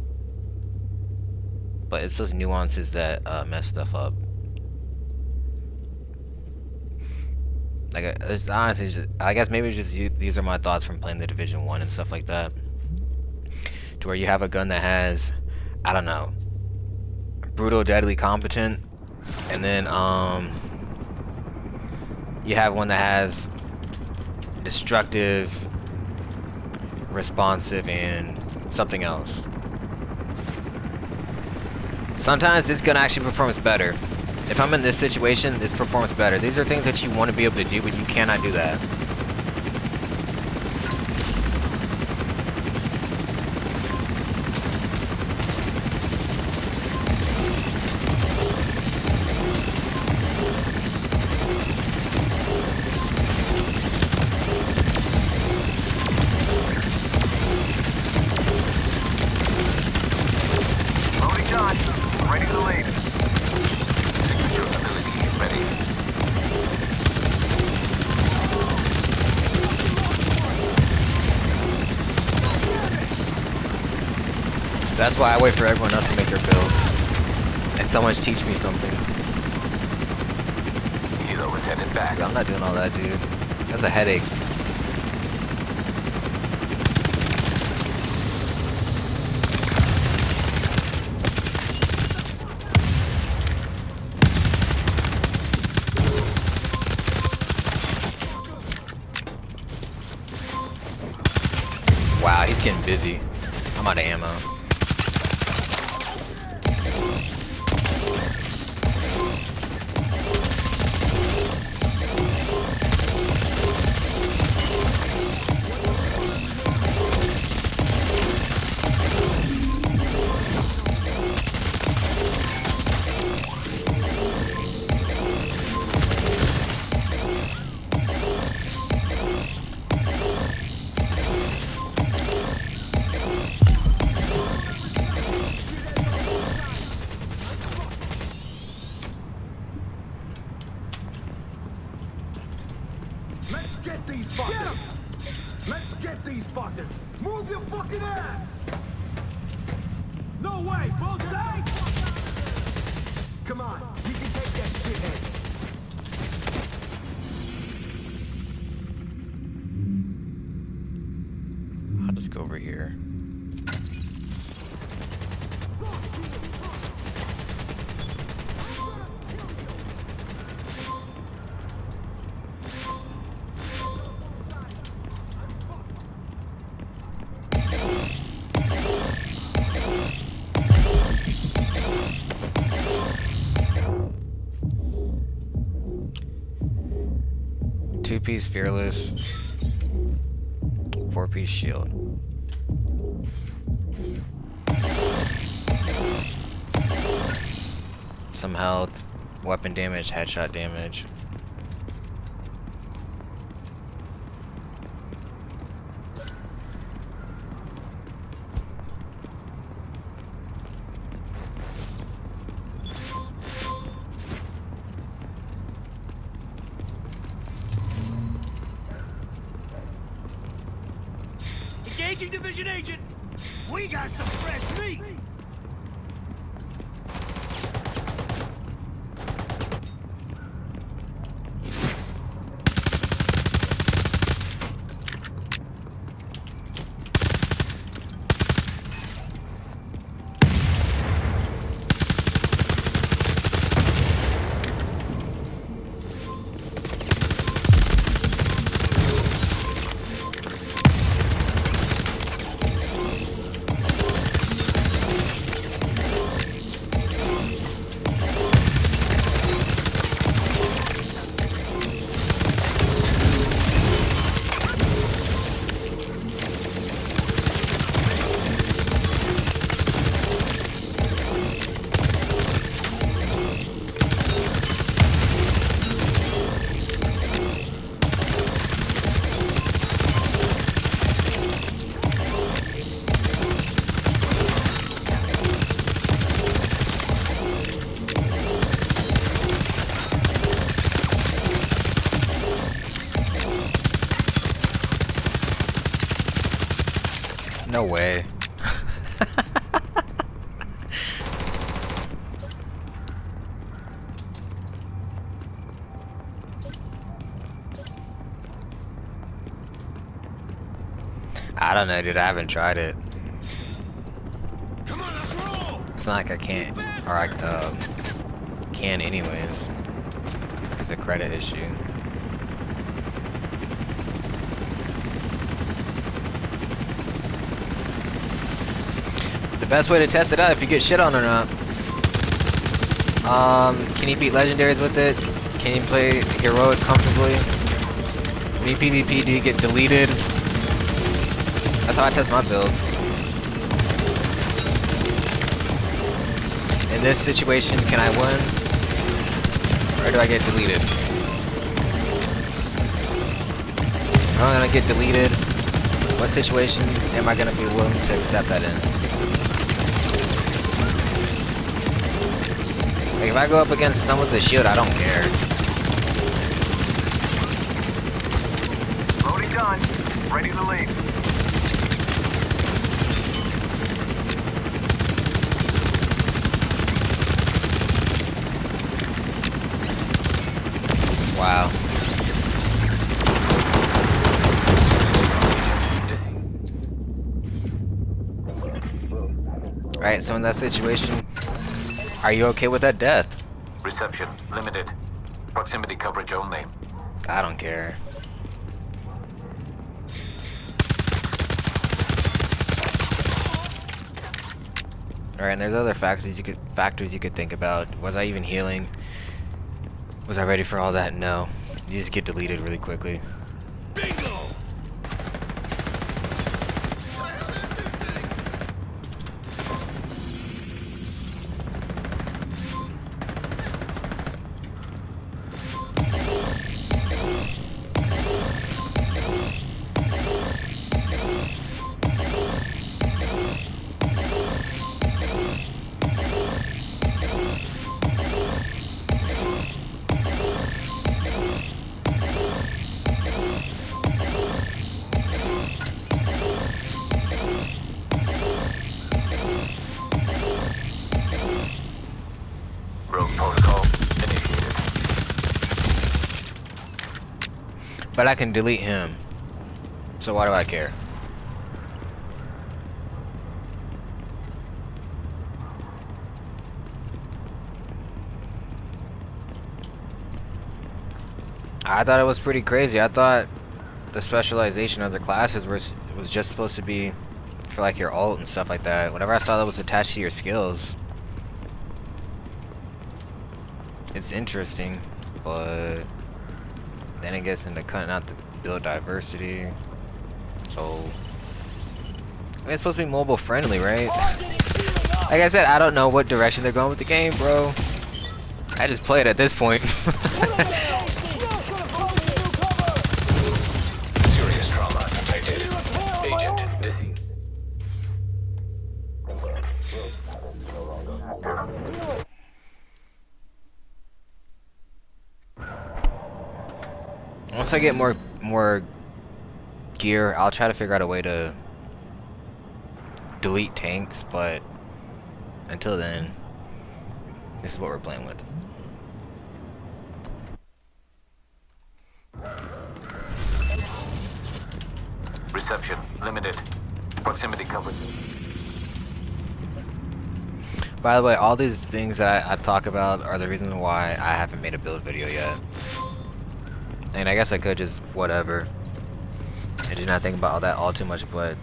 But it's those nuances that mess stuff up. Like, it's honestly just, I guess maybe just these are my thoughts from playing the Division 1 and stuff like that. To where you have a gun that has, I don't know, brutal, deadly, competent, and then you have one that has destructive, responsive, and something else. Sometimes this gun actually performs better. If I'm in this situation, this performs better. These are things that you want to be able to do, but you cannot do that. Loading done. Ready to leave. That's why I wait for everyone else to make their builds. And someone teach me something. Hilo is headed back. Dude, I'm not doing all that, dude. That's a headache. Wow, he's getting busy. I'm out of ammo. Let's get these fuckers! Let's get these fuckers! Move your fucking ass! No way, both sides! Come on, we can take that shithead. I'll just go over here. Two-piece fearless, four-piece shield. Some health, weapon damage, headshot damage. Engaging division agent. We got some fresh meat. No way. I don't know, dude. I haven't tried it. Come on, let's roll. It's not like I can't, or I can anyways. It's a credit issue. The best way to test it out if you get shit on or not. Can you beat legendaries with it? Can you play heroic comfortably? Me PvP, do you get deleted? That's how I test my builds. In this situation, can I win? Or do I get deleted? If I'm gonna get deleted, what situation am I gonna be willing to accept that in? Like, if I go up against someone with a shield, I don't care. Loading done. Ready to leave. Right, so in that situation, are you okay with that death? Reception limited. Proximity coverage only. I don't care. Alright, and there's other factors you could think about. Was I even healing? Was I ready for all that? No. You just get deleted really quickly. Rogue protocol initiated. But I can delete him. So why do I care? I thought it was pretty crazy. I thought the specialization of the classes was just supposed to be for like your ult and stuff like that. Whenever I saw that was attached to your skills. It's interesting, but then it gets into cutting out the build diversity. So I mean, it's supposed to be mobile friendly, right? Like I said, I don't know what direction they're going with the game, bro. I just play it at this point. Serious trauma detected. Agent deceased. Once I get more gear, I'll try to figure out a way to delete tanks, but until then, this is what we're playing with. Reception limited. Proximity coverage. By the way, all these things that I talk about are the reason why I haven't made a build video yet. And I guess I could just whatever. I did not think about all that all too much, but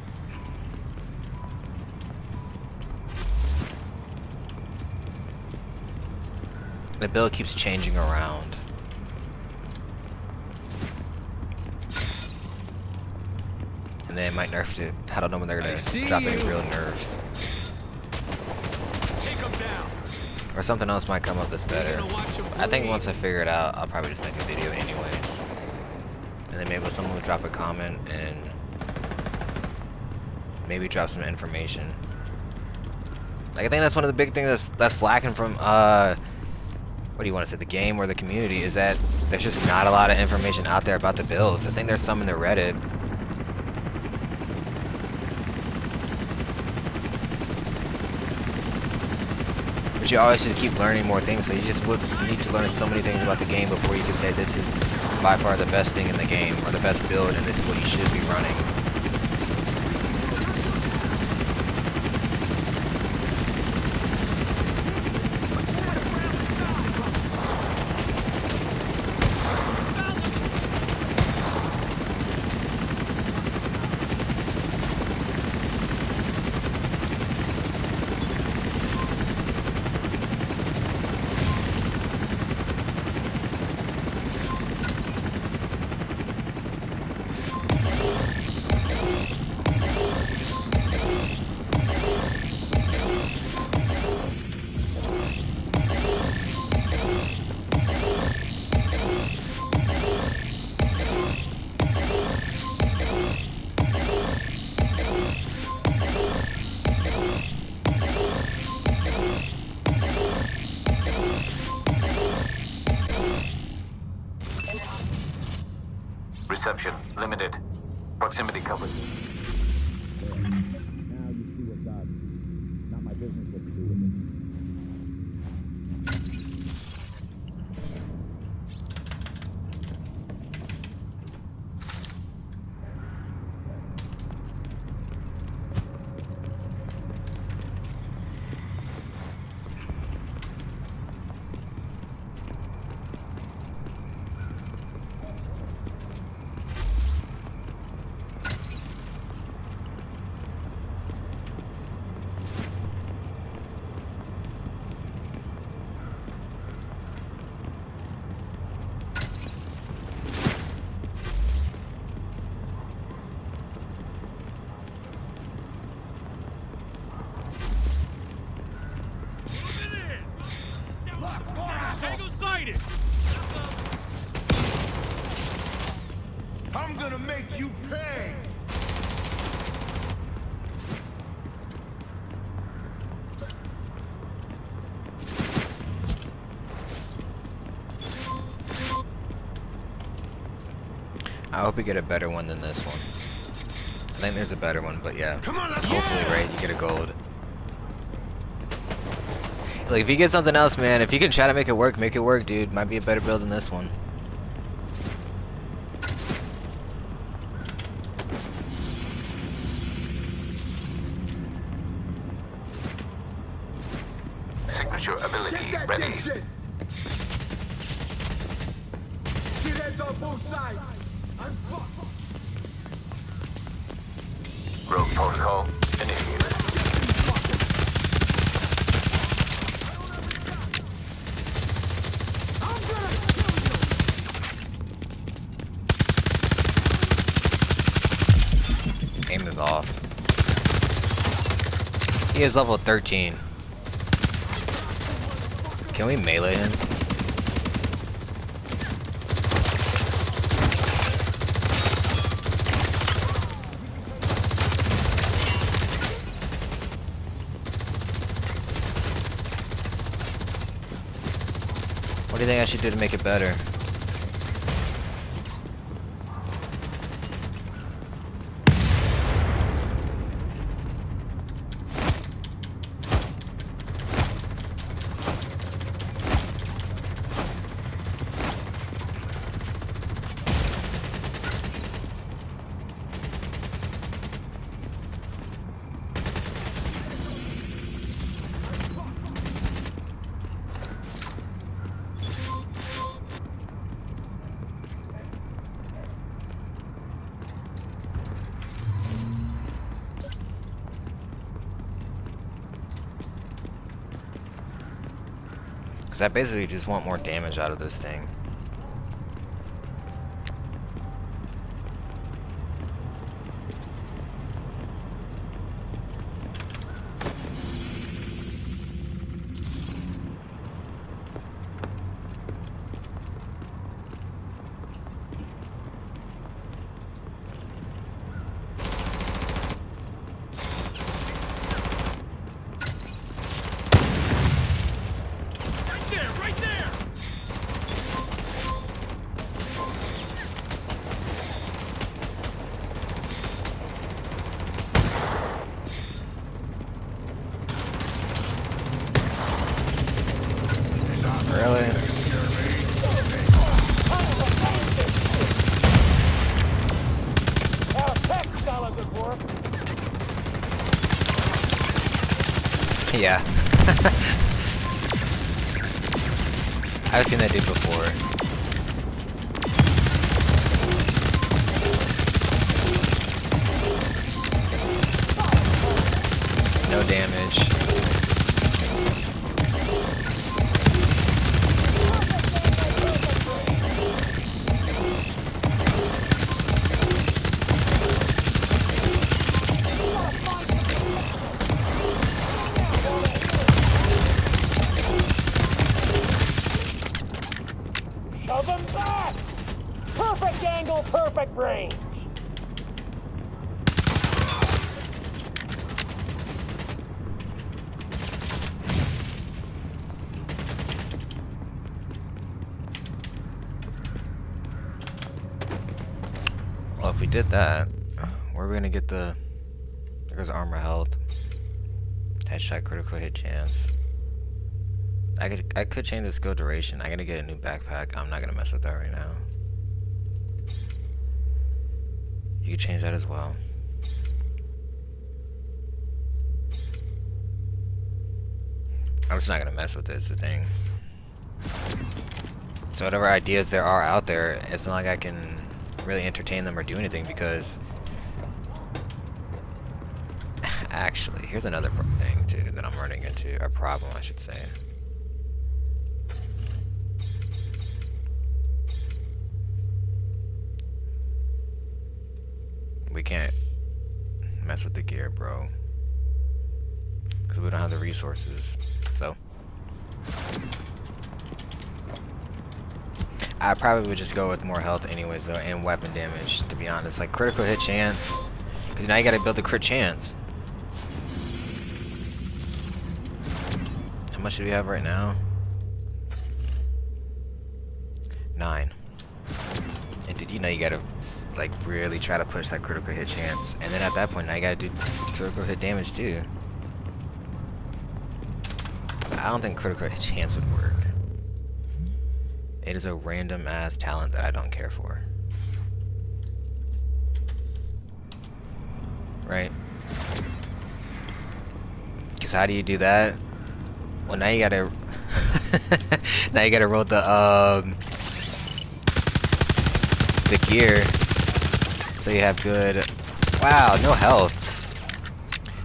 the build keeps changing around. And they might nerf it. I don't know when they're gonna drop any real nerfs. Or something else might come up that's better. I think once I figure it out, I'll probably just make a video anyways. And then maybe someone will drop a comment and maybe drop some information. Like I think that's one of the big things that's lacking from what do you want to say, the game or the community, is that there's just not a lot of information out there about the builds. I think there's some in the Reddit. But you always just keep learning more things, so you need to learn so many things about the game before you can say this is by far the best thing in the game, or the best build, and this is what you should be running. Reception limited. Proximity coverage. I'm gonna make you pay! I hope we get a better one than this one. I think there's a better one, but yeah. Come on, let's Hopefully, right, you get a gold. Like, if you get something else, man, if you can try to make it work, dude. Might be a better build than this one. Signature ability Get that ready. damn shit! Get heads on both sides! I'm fucked! Rogue protocol initiated. I'm gonna kill you! Aim is off. He is level 13. Can we melee him? What do you think I should do to make it better? Because I basically just want more damage out of this thing. Really? Our tech dollars at work. Yeah. I've seen that dude before. No damage. Shove them back! Perfect angle, perfect range. Well, if we did that, where are we gonna get the... There's armor health. Headshot critical hit chance. I could change the skill duration. I gotta get a new backpack. I'm not gonna mess with that right now. You can change that as well. I'm just not gonna mess with it, it's the thing. So whatever ideas there are out there, it's not like I can really entertain them or do anything because... Actually, here's another thing too that I'm running into, a problem I should say. We can't mess with the gear, bro. Because we don't have the resources. So I probably would just go with more health anyways though, and weapon damage, to be honest. Like critical hit chance, because now you gotta build the crit chance. How much do we have right now? 9. And dude, you know you gotta like really try to push that critical hit chance, and then at that point now you gotta do critical hit damage too. I don't think critical hit chance would work. It is a random ass talent that I don't care for. Right? Because how do you do that? Well, now you gotta now you gotta roll the gear so you have good. Wow, no health.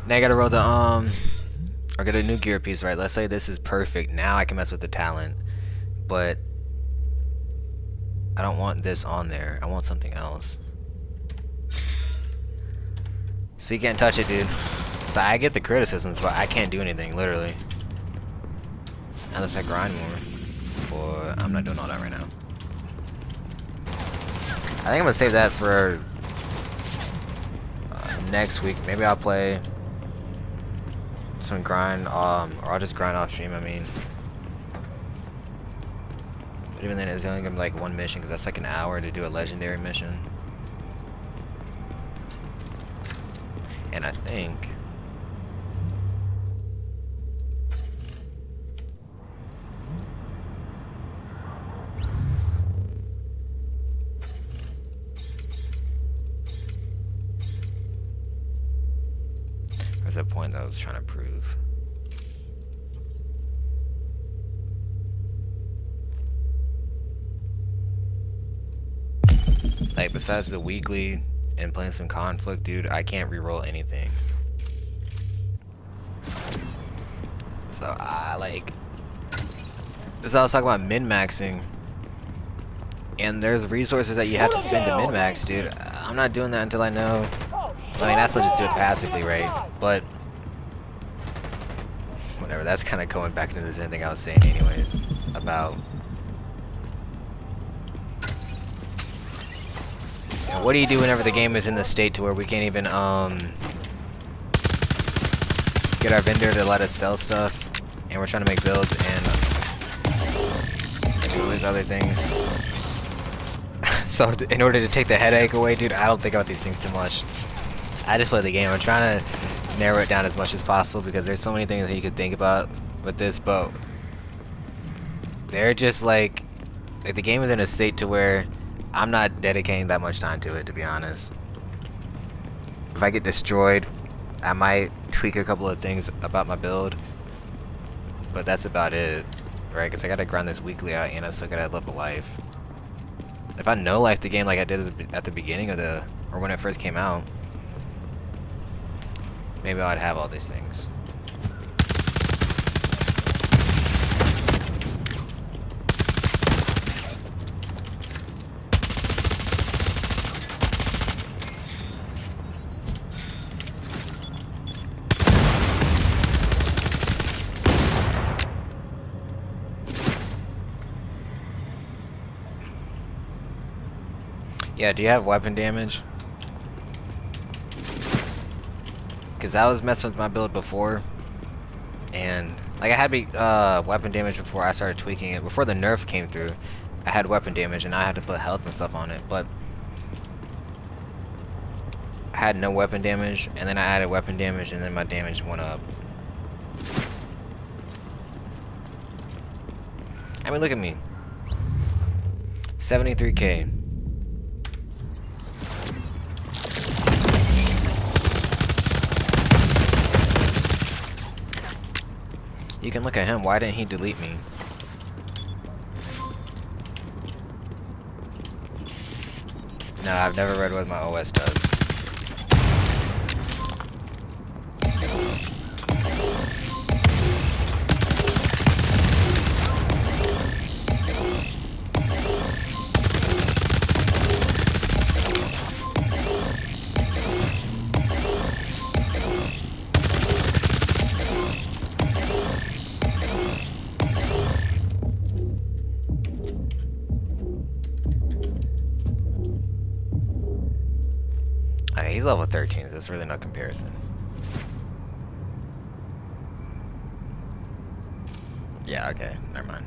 Now you gotta roll the or get a new gear piece, right? Let's say this is perfect. Now I can mess with the talent, but I don't want this on there. I want something else. So you can't touch it, dude. So I get the criticisms, but I can't do anything, literally. Unless I grind more. Or I'm not doing all that right now. I think I'm gonna save that for next week. Maybe I'll play some grind, or I'll just grind off stream, I mean. But even then, it's only gonna be like one mission, because that's like an hour to do a legendary mission. And I think there's a point that I was trying to prove. Like, besides the weekly and playing some conflict, dude, I can't reroll anything. So, like, this is I was talking about min-maxing. And there's resources that you have to spend to min-max, dude. I'm not doing that until I know. I mean, I still just do it passively, right? But whatever, that's kind of going back into the same thing I was saying anyways, about what do you do whenever the game is in the state to where we can't even get our vendor to let us sell stuff, and we're trying to make builds and do all these other things. So in order to take the headache away, dude, I don't think about these things too much. I just play the game. I'm trying to narrow it down as much as possible because there's so many things that you could think about with this, but they're just like the game is in a state to where I'm not dedicating that much time to it, to be honest. If I get destroyed, I might tweak a couple of things about my build, but that's about it, right? Because I gotta grind this weekly out and I still gotta live a life. If I know life the game like I did at the beginning of or when it first came out, maybe I'd have all these things. Yeah, do you have weapon damage? Because I was messing with my build before, and like I had weapon damage before I started tweaking it. Before the nerf came through, I had weapon damage, and I had to put health and stuff on it. But I had no weapon damage, and then I added weapon damage, and then my damage went up. I mean, look at me, 73k. You can look at him. Why didn't he delete me? No, I've never read what my OS does. He's level 13, so there's really no comparison. Yeah, okay, never mind.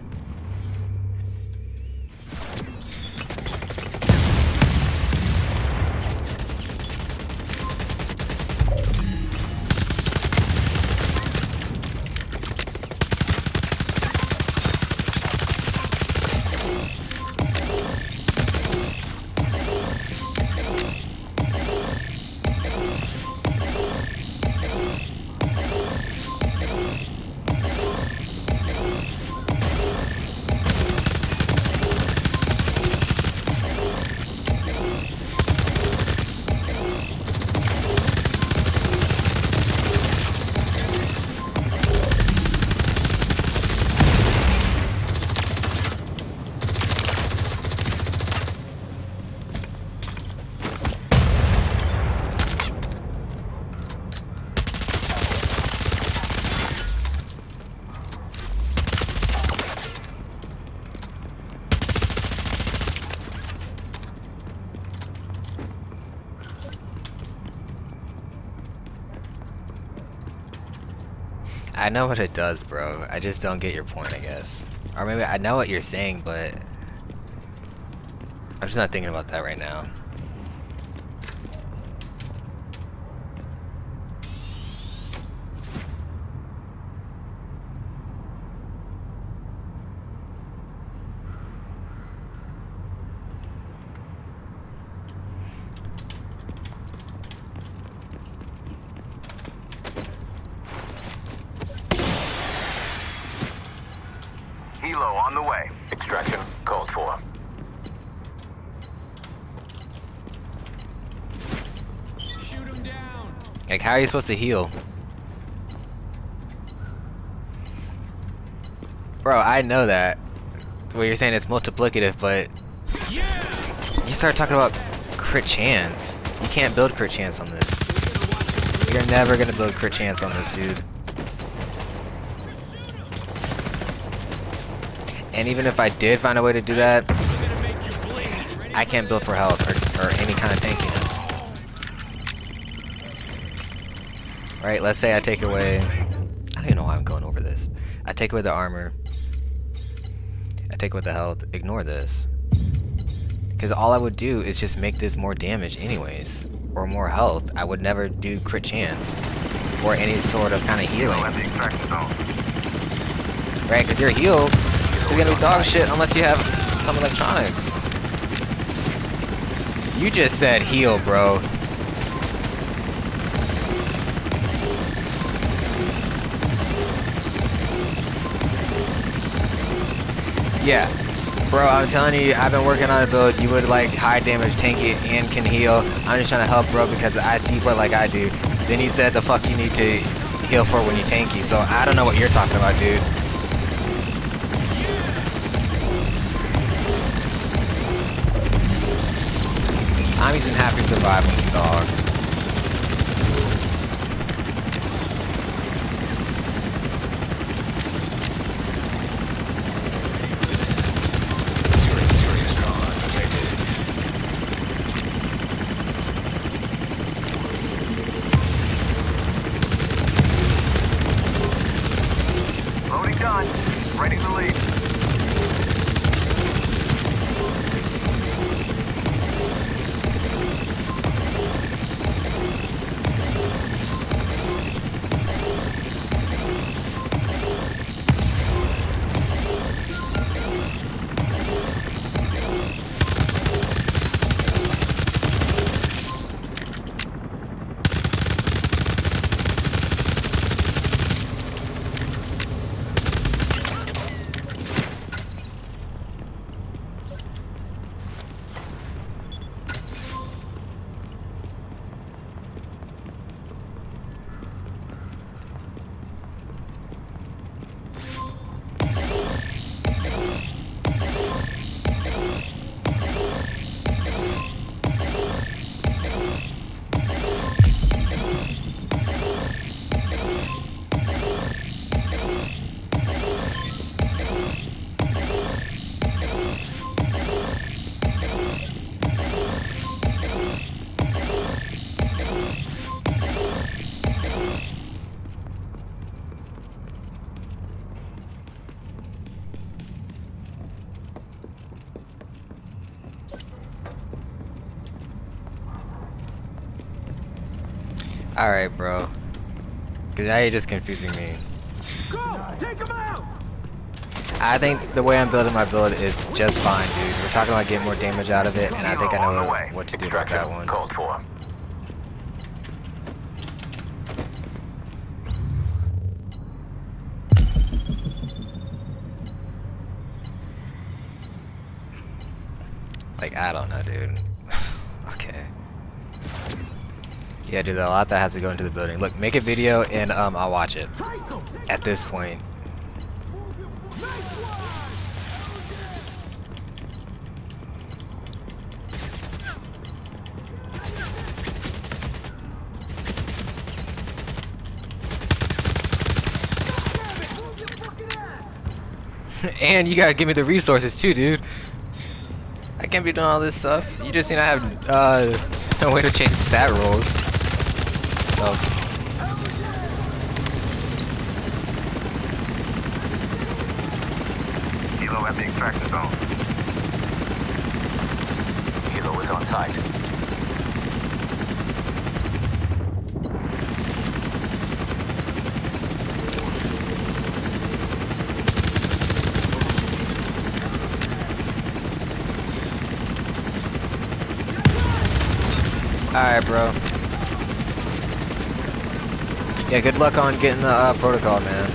I know what it does, bro. I just don't get your point, I guess. Or maybe I know what you're saying, but I'm just not thinking about that right now. Helo on the way. Extraction called for. Shoot him down. Like, how are you supposed to heal? Bro, I know that. What you're saying is multiplicative, but you start talking about crit chance. You can't build crit chance on this. You're never gonna build crit chance on this, dude. And even if I did find a way to do that, I can't build for health or any kind of tankiness. Right, let's say I take away... I don't even know why I'm going over this. I take away the armor. I take away the health. Ignore this. Because all I would do is just make this more damage anyways. Or more health. I would never do crit chance. Or any sort of kind of healing. Right, because your heal is gonna be dog shit unless you have some electronics. You just said heal, bro. Yeah. Bro, I'm telling you, I've been working on a build. You would like high damage, tank it, and can heal. I'm just trying to help, bro, because I see you play like I do. Then you said the fuck you need to heal for when you tanky, so I don't know what you're talking about, dude. I'm using happy survival, dog. Serious trauma detected. Loading done. Ready to leave. Alright, bro. Cause now you're just confusing me. Go! Take him out! I think the way I'm building my build is just fine, dude. We're talking about getting more damage out of it, and I think I On the know way. what to do about that Extraction one. called for. Like, I don't know, dude. Okay. Yeah, dude, a lot that has to go into the building. Look, make a video and I'll watch it. Take him! At this point. Nice one! Move your fucking ass! And you gotta give me the resources too, dude. I can't be doing all this stuff. You just need to have no way to change the stat rolls. So, Hilo at the extraction zone. Hilo is on site. alright, bro. Yeah, good luck on getting the protocol, man.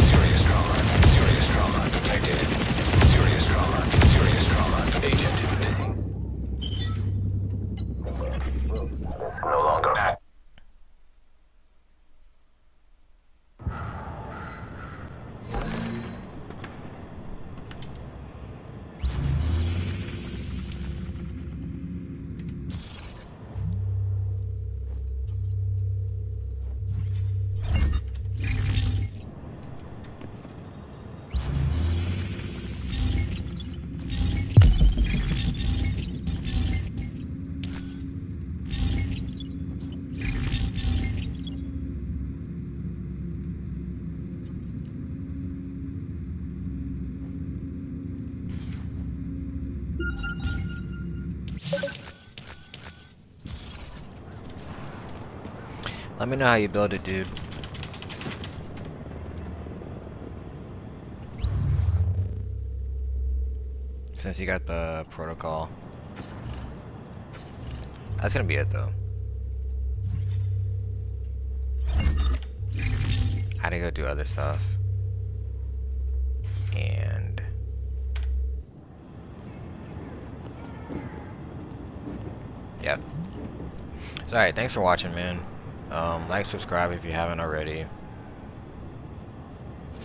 Serious trauma. Serious trauma detected. Serious trauma. Serious trauma. Agent deceased. No longer active. Let me know how you build it, dude. Since you got the protocol. That's gonna be it, though. How to go do other stuff. And... Yep. So, alright, thanks for watching, man. Like, subscribe if you haven't already.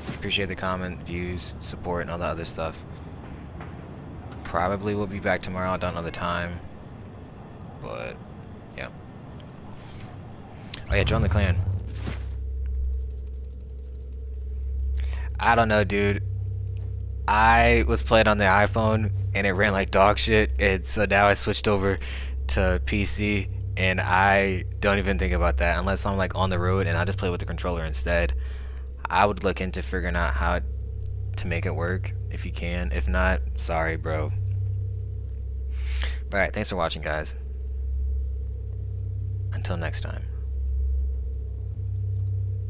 Appreciate the comment, views, support, and all the other stuff. Probably will be back tomorrow. I don't know the time. But, yeah. Oh yeah, join the clan. I don't know, dude. I was playing on the iPhone, and it ran like dog shit. And so now I switched over to PC. And I don't even think about that unless I'm like on the road and I just play with the controller instead. I would look into figuring out how to make it work if you can. If not, sorry, bro. But alright, thanks for watching, guys. Until next time.